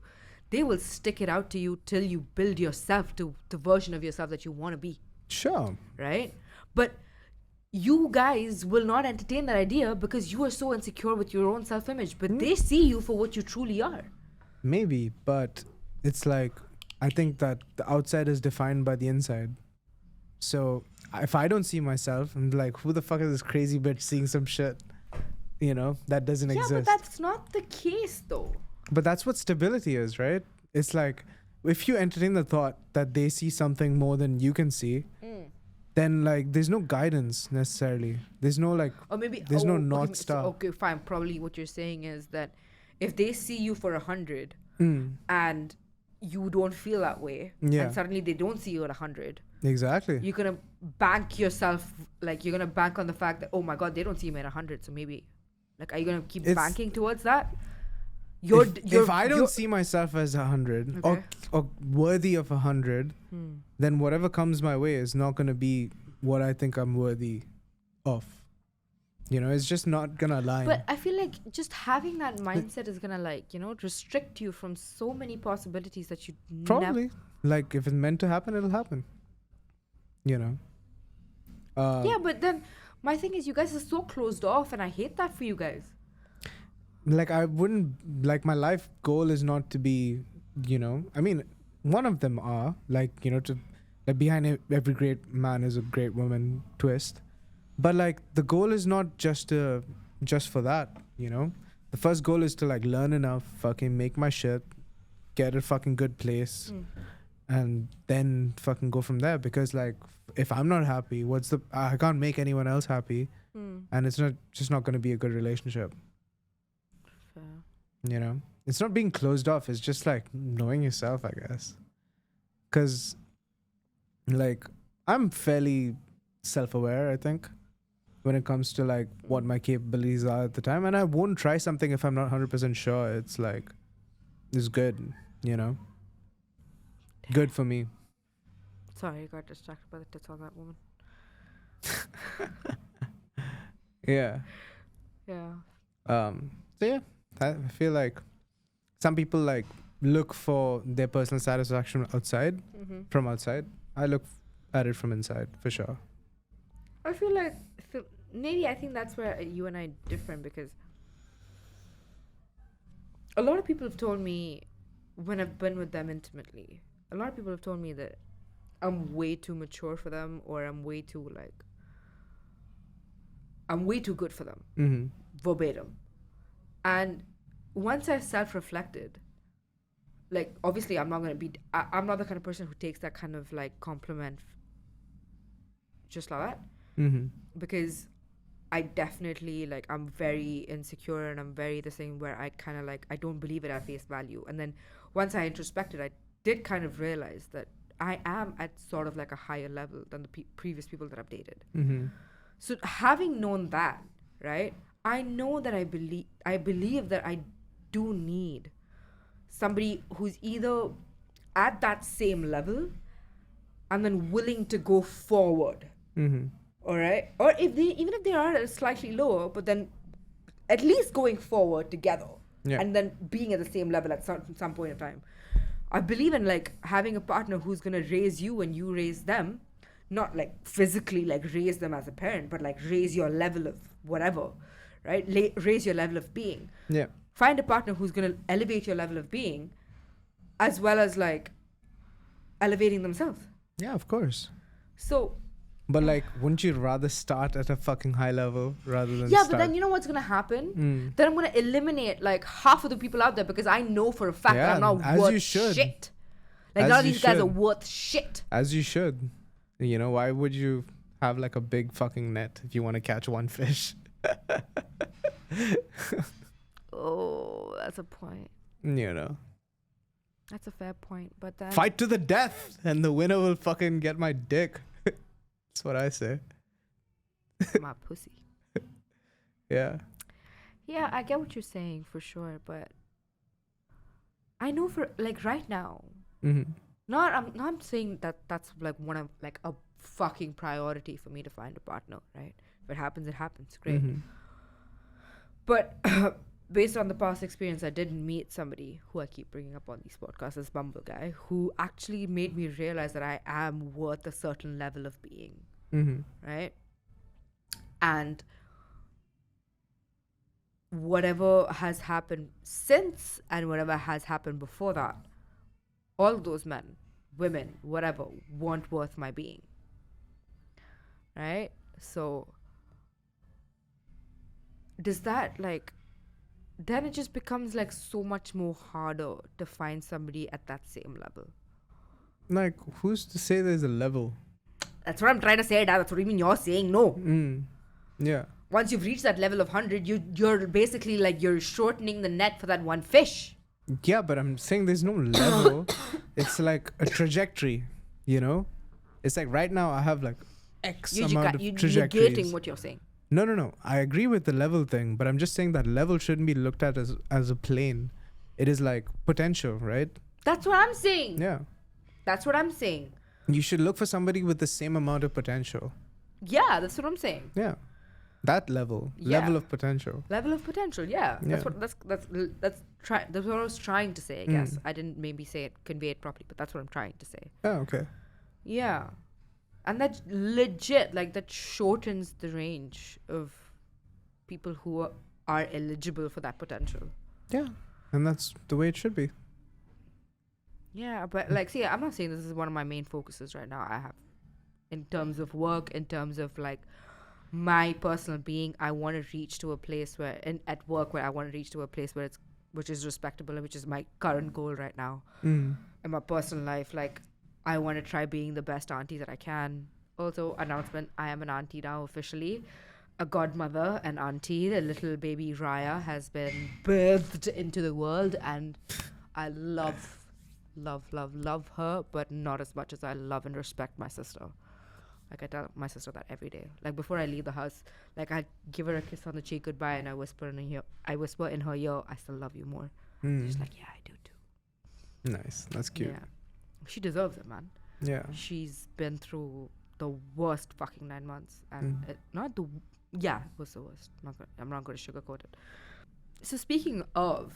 they will stick it out to you till you build yourself to the version of yourself that you want to be. Sure. Right? But you guys will not entertain that idea because you are so insecure with your own self-image. But they see you for what you truly are. Maybe, but it's like, I think that the outside is defined by the inside. So if I don't see myself, I'm like, who the fuck is this crazy bitch seeing some shit? You know, that doesn't exist. Yeah, but that's not the case though. But that's what stability is, right? It's like, if you entertain the thought that they see something more than you can see, then like there's no guidance necessarily. There's no like, or maybe there's no North Star. Okay, fine. Probably what you're saying is that if they see you for 100 and you don't feel that way, and suddenly they don't see you at 100, exactly, you're gonna bank yourself, like you're gonna bank on the fact that, oh my god, they don't see me at 100, so maybe, like, are you gonna keep banking towards that? If I don't see myself as 100 okay, or worthy of 100, then whatever comes my way is not gonna be what I think I'm worthy of. You know, it's just not gonna align. But I feel like just having that mindset is gonna, like, you know, restrict you from so many possibilities that you probably like, if it's meant to happen, it'll happen. You know. Yeah, but then my thing is, you guys are so closed off, and I hate that for you guys. Like, I wouldn't, like, my life goal is not to be, you know, I mean, one of them are, like, you know, to, like, behind every great man is a great woman twist. But, like, the goal is not just for that, you know. The first goal is to, like, learn enough, fucking make my shit, get a fucking good place, and then fucking go from there. Because, like, if I'm not happy, I can't make anyone else happy, and it's not going to be a good relationship. Fair. You know, it's not being closed off. It's just like knowing yourself, I guess. Because, like, I'm fairly self-aware, I think, when it comes to like what my capabilities are at the time. And I won't try something if I'm not 100% sure it's like, it's good, you know? Good for me. Sorry, I got distracted by the tits on that woman. Yeah. Yeah. So yeah, I feel like some people like look for their personal satisfaction outside, from outside. I look at it from inside for sure. I feel like maybe I think that's where you and I are different, because a lot of people have told me when I've been with them intimately, a lot of people have told me that I'm way too mature for them, or I'm way too good for them, verbatim. And once I self-reflected, like, obviously I'm not the kind of person who takes that kind of like compliment just like that, because I definitely, like, I'm very insecure, and I'm very the same where I kind of like, I don't believe it at face value. And then once I introspected, I did kind of realize that I am at sort of like a higher level than the previous people that I've dated. So having known that, right, I know that I believe that I do need somebody who's either at that same level and then willing to go forward. All right? Or even if they are slightly lower, but then at least going forward together, and then being at the same level at some point in time. I believe in like having a partner who's gonna raise you and you raise them, not like physically like raise them as a parent, but like raise your level of whatever, right? Raise your level of being. Yeah. Find a partner who's gonna elevate your level of being, as well as like elevating themselves. Yeah, of course. So. But like, wouldn't you rather start at a fucking high level rather than but then you know what's gonna happen? Then I'm gonna eliminate like half of the people out there, because I know for a fact that I'm not worth shit. Like, none of these guys are worth shit. As you should. You know, why would you have like a big fucking net if you want to catch one fish. Oh, that's a point. You know, That's a fair point. But then fight to the death, and the winner will fucking get my dick. That's what I say. my pussy. Yeah. Yeah, I get what you're saying for sure, but I know for like right now, Mm-hmm. I'm not saying that that's like one of like a fucking priority for me to find a partner, right? If it happens, it happens. Great. Mm-hmm. But based on the past experience, I did meet somebody who I keep bringing up on these podcasts, this Bumble guy, who actually made me realize that I am worth a certain level of being, Mm-hmm. right? And whatever has happened since and whatever has happened before that, all of those men, women, whatever, weren't worth my being, right? So does that like, then it just becomes like so much more harder to find somebody at that same level. Like, who's to say there's a level? That's what I'm trying to say, Dad. That's what even you're saying. No. Yeah. Once you've reached that level of 100, you're basically like you're shortening the net for that one fish. Yeah, but I'm saying there's no level. It's like a trajectory, you know? It's like right now I have like X amount of You're trajectories. negating what you're saying. No. I agree with the level thing, but I'm just saying that level shouldn't be looked at as a plane. It is like potential, right? That's what I'm saying. Yeah. That's what I'm saying. You should look for somebody with the same amount of potential. Yeah, that's what I'm saying. Yeah. That level. Yeah. Level of potential. Level of potential. Yeah. Yeah. That's what I was trying to say, I guess. I didn't maybe convey it properly, but that's what I'm trying to say. Oh, okay. Yeah. And that legit, like, that shortens the range of people who are eligible for that potential. Yeah. And that's the way it should be. Yeah, but like, see, I'm not saying this is one of my main focuses right now. I have, in terms of work, in terms of like my personal being, I want to reach to a place where, at work, where I want to reach to a place where which is respectable, and which is my current goal right now. In my personal life, like, I want to try being the best auntie that I can. Also, announcement, I am an auntie now officially. A godmother and auntie. The little baby Raya has been birthed into the world, and I love her, but not as much as I love and respect my sister. Like, I tell my sister that every day. Like, before I leave the house, like, I give her a kiss on the cheek goodbye, and I whisper in her ear, I still love you more. She's like, yeah, I do too. Nice. That's cute. Yeah. She deserves it, man. Yeah. She's been through the worst fucking 9 months, and it was the worst. I'm not going to sugarcoat it. So speaking of,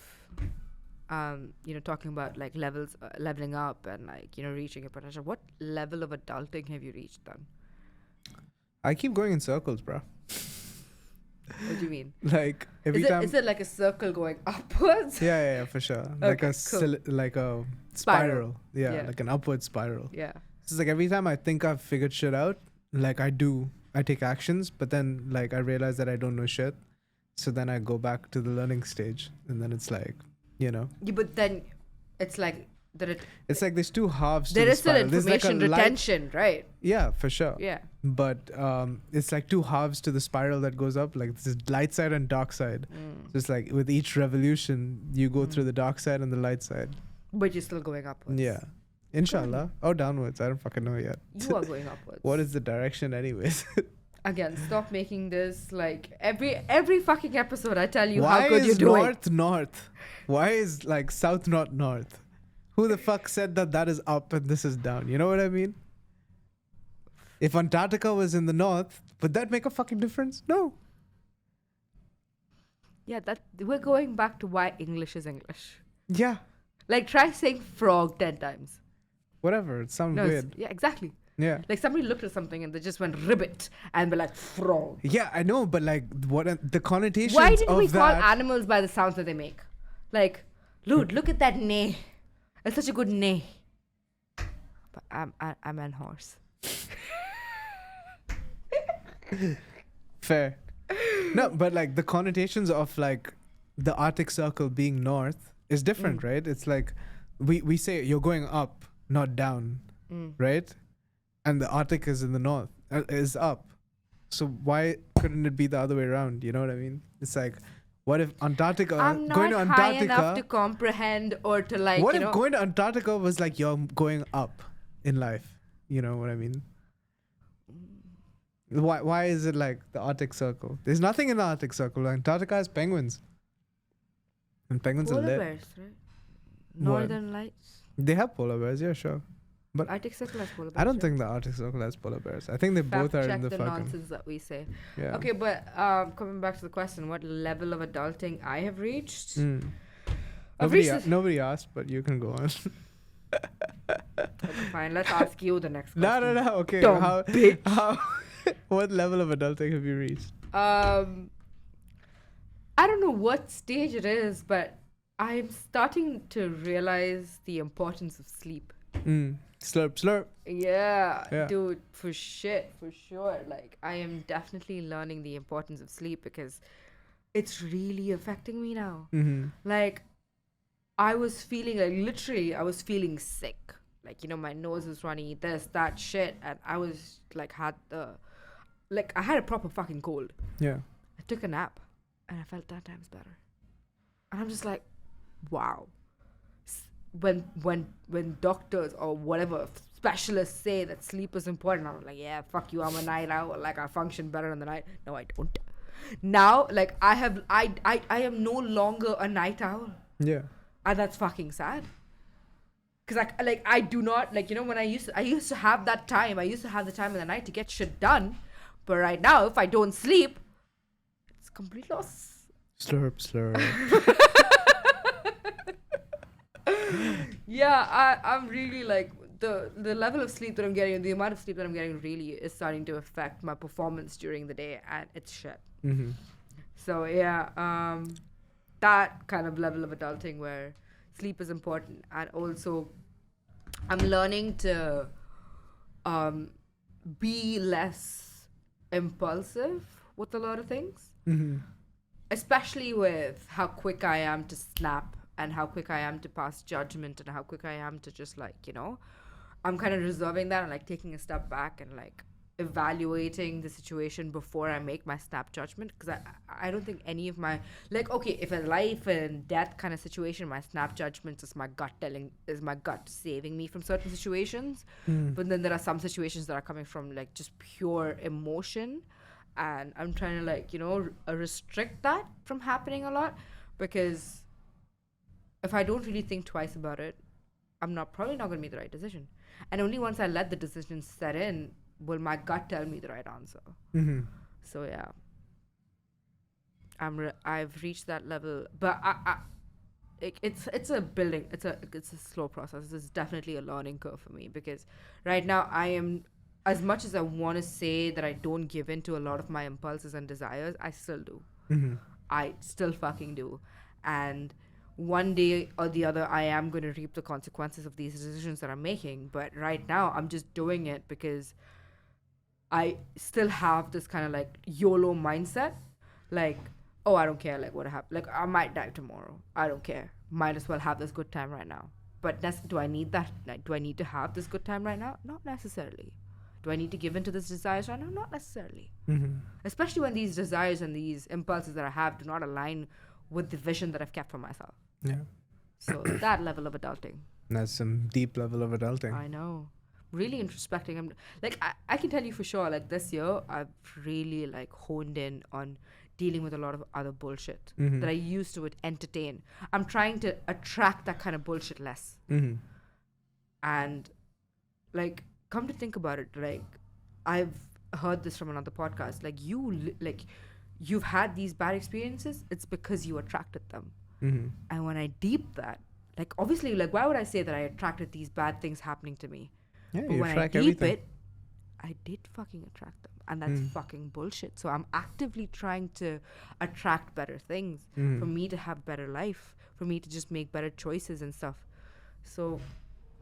talking about like leveling up and like, reaching your potential, what level of adulting have you reached then? I keep going in circles, bro. What do you mean? Like every time. Is it like a circle going upwards? Yeah, for sure. Okay, Like a Spiral. spiral. Yeah, Yeah. like an upward spiral. Yeah. It's like every time I think I've figured shit out, like I take actions, but then like I realize that I don't know shit. So then I go back to the learning stage, and then it's like, Yeah, but then it's like it's like there's two halves to there the is still spiral. There's like information retention, right? Yeah, for sure. Yeah. But it's like two halves to the spiral that goes up, like this light side and dark side. Just like with each revolution, you go through the dark side and the light side. But you're still going upwards. Yeah. Inshallah. Or downwards. I don't fucking know yet. You are going upwards. What is the direction anyways? Again, stop making this like every fucking episode I tell you Why how good is you're doing. north? Why is like south not north? Who the fuck said that is up and this is down? You know what I mean? If Antarctica was in the north, would that make a fucking difference? No. Yeah, that we're going back to why English is English. Yeah. Like, try saying frog 10 times. Whatever. It sounds weird. Yeah, exactly. Yeah. Like, somebody looked at something and they just went ribbit and be like, frog. Yeah, I know, but like, what the connotations Why didn't of we call that? animals by the sounds that they make? Like, Lude, look at that neigh. It's such a good neigh. But I'm an horse. Fair. No, but like the connotations of like the Arctic Circle being north is different, right? It's like we say you're going up, not down, right? And the Arctic is in the north, is up. So why couldn't it be the other way around? You know what I mean? It's like, what if Antarctica, I'm going not to high enough to Antarctica, comprehend or to like, what you if know. going to Antarctica was like you're going up in life? You know what I mean? Why is it like the Arctic Circle? There's nothing in the Arctic Circle. Antarctica has penguins. And penguins are Polar lit. bears, right? What? Northern lights. They have polar bears, yeah, sure. But Arctic Circle has polar bears. I don't right? think the Arctic Circle has polar bears. I think they both are in Fact the check fucking. nonsense that we say. Yeah. Okay, but coming back to the question, what level of adulting I have reached? Mm. I've Nobody, reached this- nobody asked, but you can go on. Okay, fine. Let's ask you the next No, question. no. Okay. Dumb How? What level of adulting have you reached? I don't know what stage it is, but I'm starting to realize the importance of sleep. Slurp, slurp. Yeah, dude, for sure. Like, I am definitely learning the importance of sleep because it's really affecting me now. Mm-hmm. Like, I was feeling like literally, I was feeling sick. Like, you know, my nose was runny, this, that shit, and I was like, I had a proper fucking cold. Yeah. I took a nap, and I felt 10 times better. And I'm just like, wow. When doctors or whatever specialists say that sleep is important, I'm like, yeah, fuck you, I'm a night owl. Like, I function better in the night. No, I don't. Now, like, I am no longer a night owl. Yeah. And that's fucking sad. Cause I do not, like, you know, when I used to have that time. I used to have the time in the night to get shit done. But right now, if I don't sleep, it's complete loss. Slurp, slurp. Yeah, I'm really like the level of sleep that I'm getting, the amount of sleep that I'm getting really is starting to affect my performance during the day, and it's shit. Mm-hmm. So yeah, that kind of level of adulting where sleep is important, and also I'm learning to be less impulsive with a lot of things, especially with how quick I am to snap and how quick I am to pass judgment and how quick I am to just, like, you know, I'm kind of reserving that and like taking a step back and like evaluating the situation before I make my snap judgment, because I don't think any of my, like, okay, if a life and death kind of situation, my snap judgments is my gut saving me from certain situations. But then there are some situations that are coming from like just pure emotion, and I'm trying to, like, you know, restrict that from happening a lot, because if I don't really think twice about it, I'm probably not going to make the right decision. And only once I let the decision set in will my gut tell me the right answer. So yeah, I've reached that level, but it's a building. It's a slow process. It's definitely a learning curve for me, because right now I am, as much as I want to say that I don't give in to a lot of my impulses and desires, I still do. I still fucking do. And one day or the other, I am going to reap the consequences of these decisions that I'm making. But right now, I'm just doing it because I still have this kind of like YOLO mindset. Like, oh, I don't care, like, what happened. Like, I might die tomorrow. I don't care. Might as well have this good time right now. But do I need that? Like, do I need to have this good time right now? Not necessarily. Do I need to give in to this desires right now? Not necessarily. Especially when these desires and these impulses that I have do not align with the vision that I've kept for myself. Yeah. So that level of adulting. That's some deep level of adulting. I know. Really introspecting. I'm like, I can tell you for sure, like, this year I've really like honed in on dealing with a lot of other bullshit that I used to entertain. I'm trying to attract that kind of bullshit less. And like, come to think about it, like, I've heard this from another podcast. Like, you've had these bad experiences, it's because you attracted them. And when I deep that, like, obviously, like, why would I say that I attracted these bad things happening to me? Yeah, But you when I attract deep everything. it, I did fucking attract them. And that's fucking bullshit. So I'm actively trying to attract better things for me to have better life, for me to just make better choices and stuff. So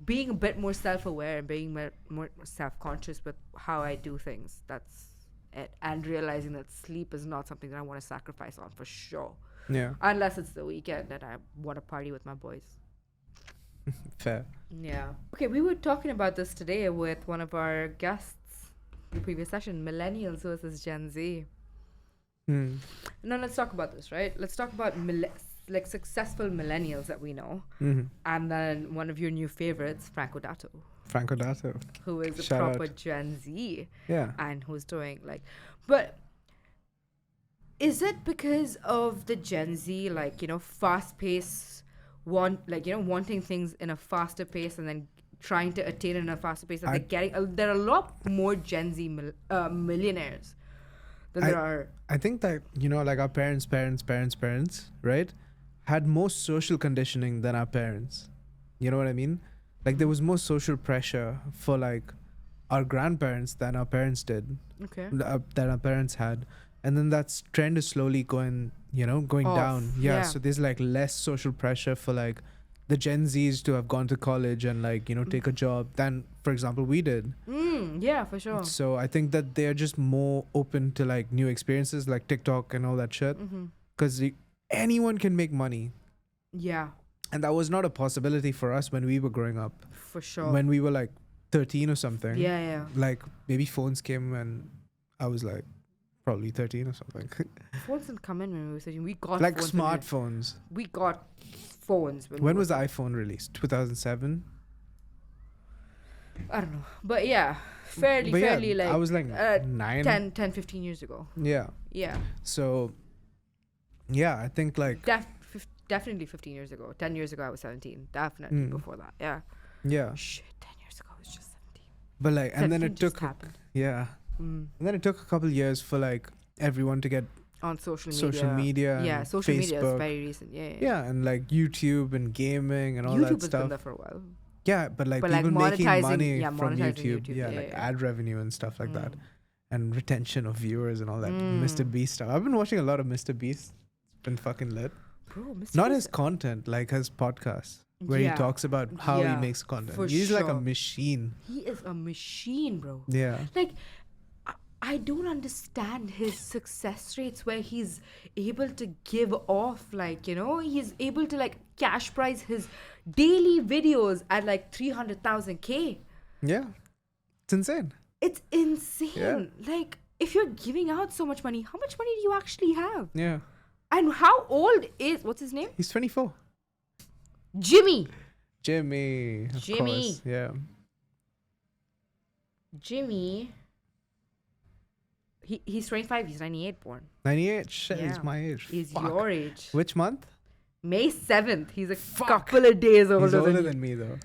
being a bit more self-aware and being more self-conscious with how I do things, that's it. And realizing that sleep is not something that I want to sacrifice on, for sure. Yeah. Unless it's the weekend and I want to party with my boys. Fair. Yeah. Okay, we were talking about this today with one of our guests, the previous session, millennials versus Gen Z. Hmm. Now let's talk about this, right? Let's talk about like successful millennials that we know, Mhm. and then one of your new favorites, Franco Dato, Franco Dato. who is a Shout proper out. Gen Z Yeah. and who's doing like, but is it because of the Gen Z, like, you know, fast pace, wanting things in a faster pace and then trying to attain it in a faster pace, and they're getting, there are a lot more Gen Z millionaires than there are. I think that, you know, like our parents, right, had more social conditioning than our parents. You know what I mean? Like there was more social pressure for like our grandparents than our parents did, Okay. that our parents had. And then that trend is slowly going Off, down. Yeah. yeah. So there's like less social pressure for like the Gen Zs to have gone to college and like, you know, take a job than, for example, we did. Yeah, for sure. So I think that they're just more open to like new experiences like TikTok and all that shit. Because anyone can make money. Yeah, And that was not a possibility for us when we were growing up. for sure. When we were like 13 or something. yeah. Like maybe phones came when I was like probably 13 or something. Phones didn't come in when we were studying. We got Like phones when smartphones. we got phones. When was the iPhone released? 2007? I don't know. But yeah, fairly like I was like 9. 10, 15 years ago. Yeah. Yeah. So, yeah, I think like, Definitely 15 years ago. 10 years ago, I was 17. Definitely before that. Yeah. yeah. Shit, 10 years ago, I was just 17. But like, and then 17 it just took, happened. yeah. And then it took a couple years for like everyone to get On social media. Yeah, and social media is Facebook. very recent. Yeah. Yeah, and like YouTube and gaming and all YouTube that has been stuff. there for a while. Yeah, but like But, like, people making monetizing- money yeah, from monetizing YouTube. YouTube, Yeah, yeah, like yeah. ad revenue and stuff like that. And retention of viewers and all that. Mm. Mr. Beast stuff. I've been watching a lot of Mr. Beast. It's been fucking lit. Bro, Mr. Not Beast- his content, like his podcast, where Yeah. he talks about how Yeah, he makes content. for He's like a sure. machine. He is a machine, bro. Yeah. Like, I don't understand his success rates where he's able to give off, like, you know, he's able to like cash price his daily videos at like 300,000K. Yeah. It's insane. It's insane. Yeah. Like, if you're giving out so much money, how much money do you actually have? Yeah. And how old is, what's his name? He's 24. Jimmy. Jimmy. Of Jimmy. course. Yeah. Jimmy. He's 25. He's 98 born. 98. Shit, Yeah. he's my age. He's Fuck. your age. Which month? May 7th. He's a Fuck. couple of days older, He's older than you. than me though.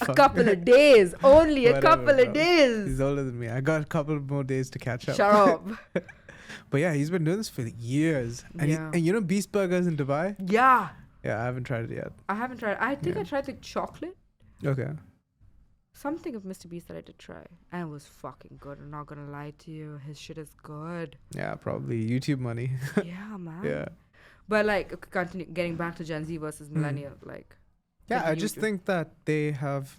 A Fuck. couple of days. Only a Whatever, couple of bro. days. He's older than me. I got a couple more days to catch up. Shut up. But yeah, he's been doing this for years. And, Yeah. and you know Beast Burgers in Dubai? Yeah. Yeah, I haven't tried it yet. I haven't tried. I think Yeah. I tried the chocolate. Okay. Something of Mr. Beast that I did try. And it was fucking good. I'm not going to lie to you. His shit is good. Yeah, probably YouTube money. Yeah, man. Yeah. But like, continue getting back to Gen Z versus millennial. Like, Yeah, I continue just to- think that they have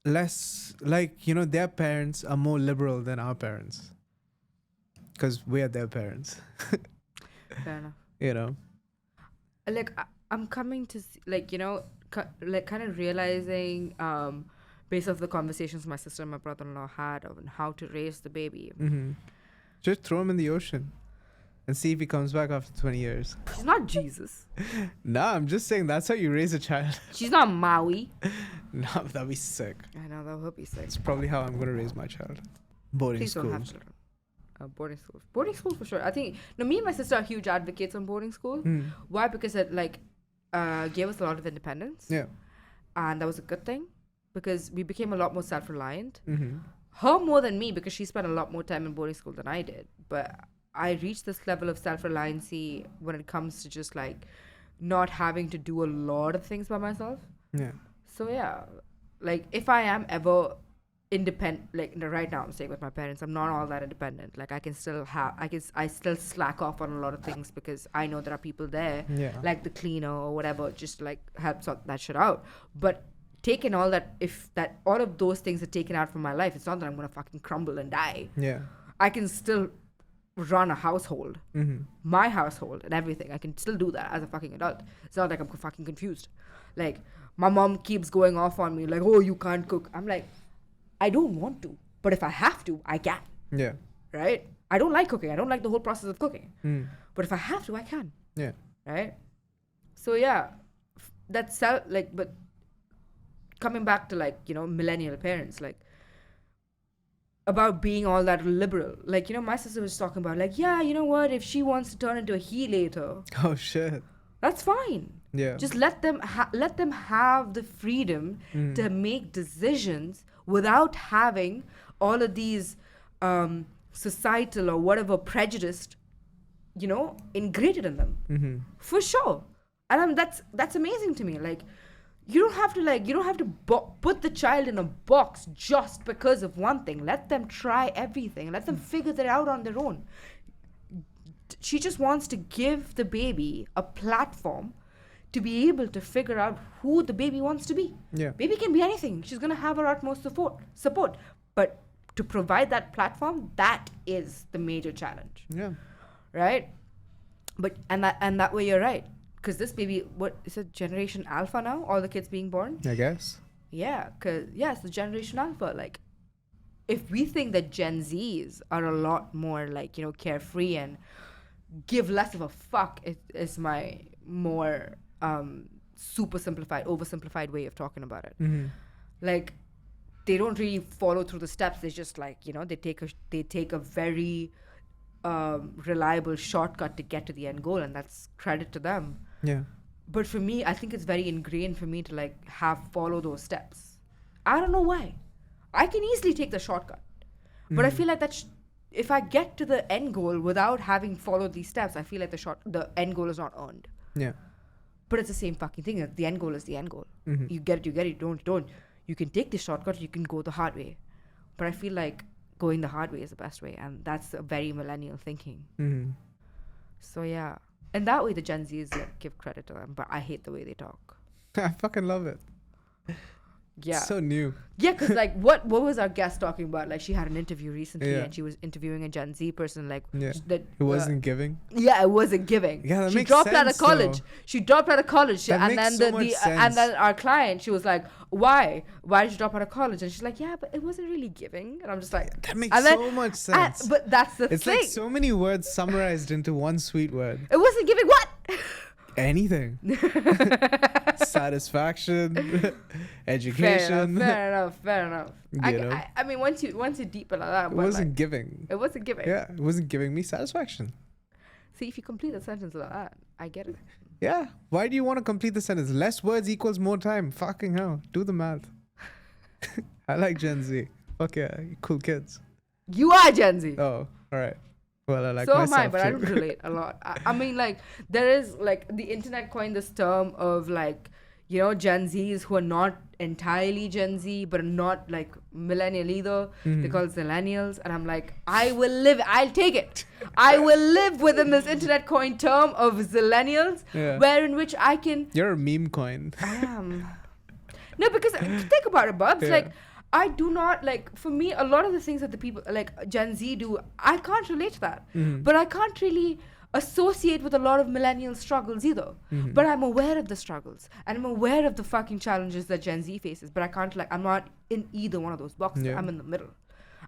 less, like, you know, their parents are more liberal than our parents. Because we're their parents, Fair enough. you know? Like, I'm coming to see, like, you know, like kind of realizing, based off the conversations my sister and my brother-in-law had on how to raise the baby. Mm-hmm. Just throw him in the ocean and see if he comes back after 20 years. She's not Jesus. Nah, I'm just saying that's how you raise a child. She's not Maui. Nah, that'd be sick. I know, that would be sick. It's probably how I'm going to raise my child. Boarding Please don't have schools. children. Boarding schools. Boarding schools for sure. I think, no, me and my sister are huge advocates on boarding school. Mm. Why? Because it, like, gave us a lot of independence. Yeah. And that was a good thing. Because we became a lot more self-reliant. Mm-hmm. Her more than me, because she spent a lot more time in boarding school than I did. But I reached this level of self-reliancy when it comes to just like not having to do a lot of things by myself. Yeah. So yeah, like if I am ever independent, like right now I'm staying with my parents, I'm not all that independent. Like I still slack off on a lot of things because I know there are people there, Yeah. like the cleaner or whatever, just like help sort that shit out. But taking all that, if that all of those things are taken out from my life, it's not that I'm gonna fucking crumble and die. Yeah. I can still run a household, Mm-hmm. my household and everything. I can still do that as a fucking adult. It's not like I'm fucking confused. Like my mom keeps going off on me like, oh, you can't cook. I'm like, I don't want to, but if I have to, I can. Yeah. right? I don't like cooking. I don't like the whole process of cooking. Mm. But if I have to, I can. Yeah. Right? So that's but coming back to like, millennial parents, like about being all that liberal. Like, my sister was talking about like, yeah, you know what? If she wants to turn into a he later, Oh shit. that's fine. Yeah. Just let them have the freedom to make decisions without having all of these societal or whatever prejudice, ingrained in them. Mm-hmm. For sure. And that's amazing to me. Like, you don't have to put the child in a box just because of one thing. Let them try everything. Let them figure that out on their own. She just wants to give the baby a platform to be able to figure out who the baby wants to be. Yeah. Baby can be anything. She's going to have her utmost support. But to provide that platform, that is the major challenge. Yeah. Right? But and that way you're right. Because this baby, what is it, Generation Alpha now? All the kids being born? I guess. Yeah, it's the Generation Alpha. Like, if we think that Gen Zs are a lot more like, carefree and give less of a fuck, is my more oversimplified way of talking about it. Mm-hmm. Like, they don't really follow through the steps. They just like, they take a very reliable shortcut to get to the end goal, and that's credit to them. Yeah. But for me, I think it's very ingrained for me to like follow those steps. I don't know why. I can easily take the shortcut, but I feel like if I get to the end goal without having followed these steps, I feel like the end goal is not earned. Yeah. But it's the same fucking thing. The end goal is the end goal. Mm-hmm. You get it. Don't. You can take the shortcut. You can go the hard way. But I feel like going the hard way is the best way, and that's a very millennial thinking. Mm-hmm. So yeah, and that way the Gen Zs like, give credit to them, but I hate the way they talk. I fucking love it. Yeah. It's so new. Yeah, because like what was our guest talking about? Like she had an interview recently, Yeah. and she was interviewing a Gen Z person. Like Yeah. that It wasn't giving. Yeah, it wasn't giving. Yeah, that she makes dropped out of sense, college. though. She dropped out of college, That and makes then so much and sense. then our client, she was like, "Why? Why did you drop out of college?" And she's like, "Yeah, but it wasn't really giving." And I'm just like, That makes and then- so much sense. but that's the It's thing. like so many words summarized into one sweet word. It wasn't giving what? Anything. Satisfaction, education. Fair enough. You know? I mean, once you deep it like that, It but, wasn't like, giving. it wasn't giving. Yeah, it wasn't giving me satisfaction. See, if you complete a sentence like that, I get it. Yeah. Why do you want to complete the sentence? Less words equals more time. Fucking hell. Do the math. I like Gen Z. Fuck yeah. Cool kids. You are Gen Z. Oh, all right. Well, I like So am myself I, but I too. don't relate a lot. I mean, like, there is, like, the internet coined this term of, like, Gen Zs who are not entirely Gen Z, but are not, like, millennial either. They call it millennials. And I'm like, I'll take it. I will live within this internet coined term of zillennials, Yeah. wherein which I can... You're a meme coin. I am. No, because think about it, Bubs. Yeah. Like, I do not, like, for me, a lot of the things that the people, like, Gen Z do, I can't relate to that. But I can't really associate with a lot of millennial struggles either. But I'm aware of the struggles. And I'm aware of the fucking challenges that Gen Z faces. But I can't, like, I'm not in either one of those boxes. Yeah. I'm in the middle.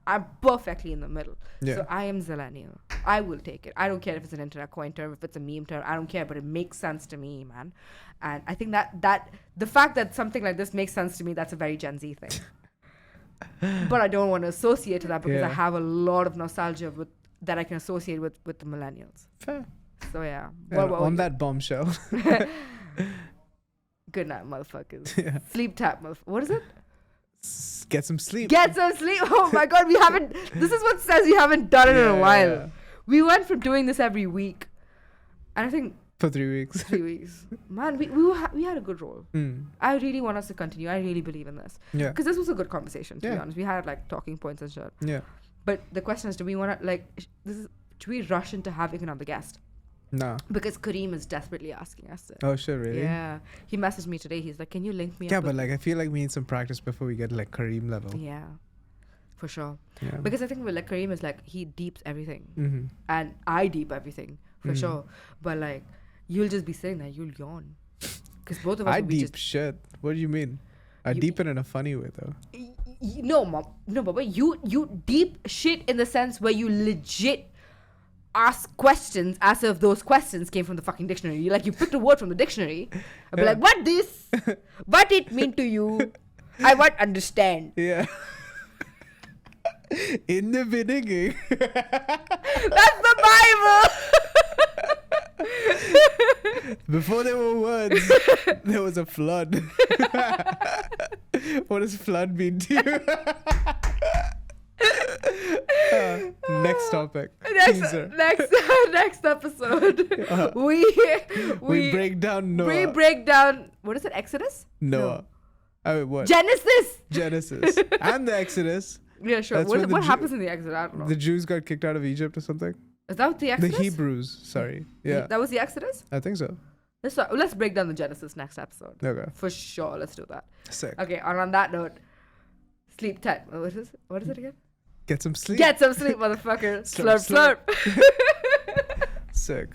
I'm perfectly in the middle. Yeah. So I am zillennial. I will take it. I don't care if it's an internet coin term, if it's a meme term. I don't care, but it makes sense to me, man. And I think that the fact that something like this makes sense to me, that's a very Gen Z thing. But I don't want to associate to that because I Yeah. have a lot of nostalgia that I can associate with the millennials. Fair. So yeah. And What on that bombshell. Good night, motherfuckers. Yeah. Sleep tap, What is it? Get some sleep. Get some sleep. Oh my God, we haven't. This is what says we haven't done it in a while. Yeah. We went from doing this every week, and I think For 3 weeks. 3 weeks. Man, we had a good role. I really want us to continue. I really believe in this. Yeah. Because this was a good conversation, to be Yeah. honest. We had like talking points and shit. Yeah. But the question is, do we want to like do we rush into having another guest? No. Because Kareem is desperately asking us to. Oh, sure, really? Yeah. He messaged me today. He's like, "Can you link me Yeah, up?" but with-" like I feel like we need some practice before we get like Kareem level. Yeah. For sure. Yeah. Because I think with like Kareem is like he deeps everything. Mm-hmm. And I deep everything for sure. But like you'll just be sitting there, you'll yawn. Because both of us I will be deep shit. What do you mean? I You- deepen in a funny way though. No, mom. No, Baba. You deep shit in the sense where you legit ask questions as if those questions came from the fucking dictionary. You picked a word from the dictionary. I'd be like, what this? What it mean to you? I won't understand. Yeah. In the beginning. That's the Bible. Before there were words, there was a flood. What does flood mean to you? Next topic. Next episode. We break down Noah. We break down, what is it, Exodus? Noah. I mean, what? Genesis. And the Exodus. Yeah, sure. That's What happens in the Exodus? I don't know. The Jews got kicked out of Egypt or something? Is that the Exodus? The Hebrews, sorry. Yeah. That was the Exodus? I think so. Let's break down the Genesis next episode. Okay. For sure, let's do that. Sick. Okay, and on that note, sleep tight. What is it again? Get some sleep. Get some sleep, motherfucker. Slurp. Sick.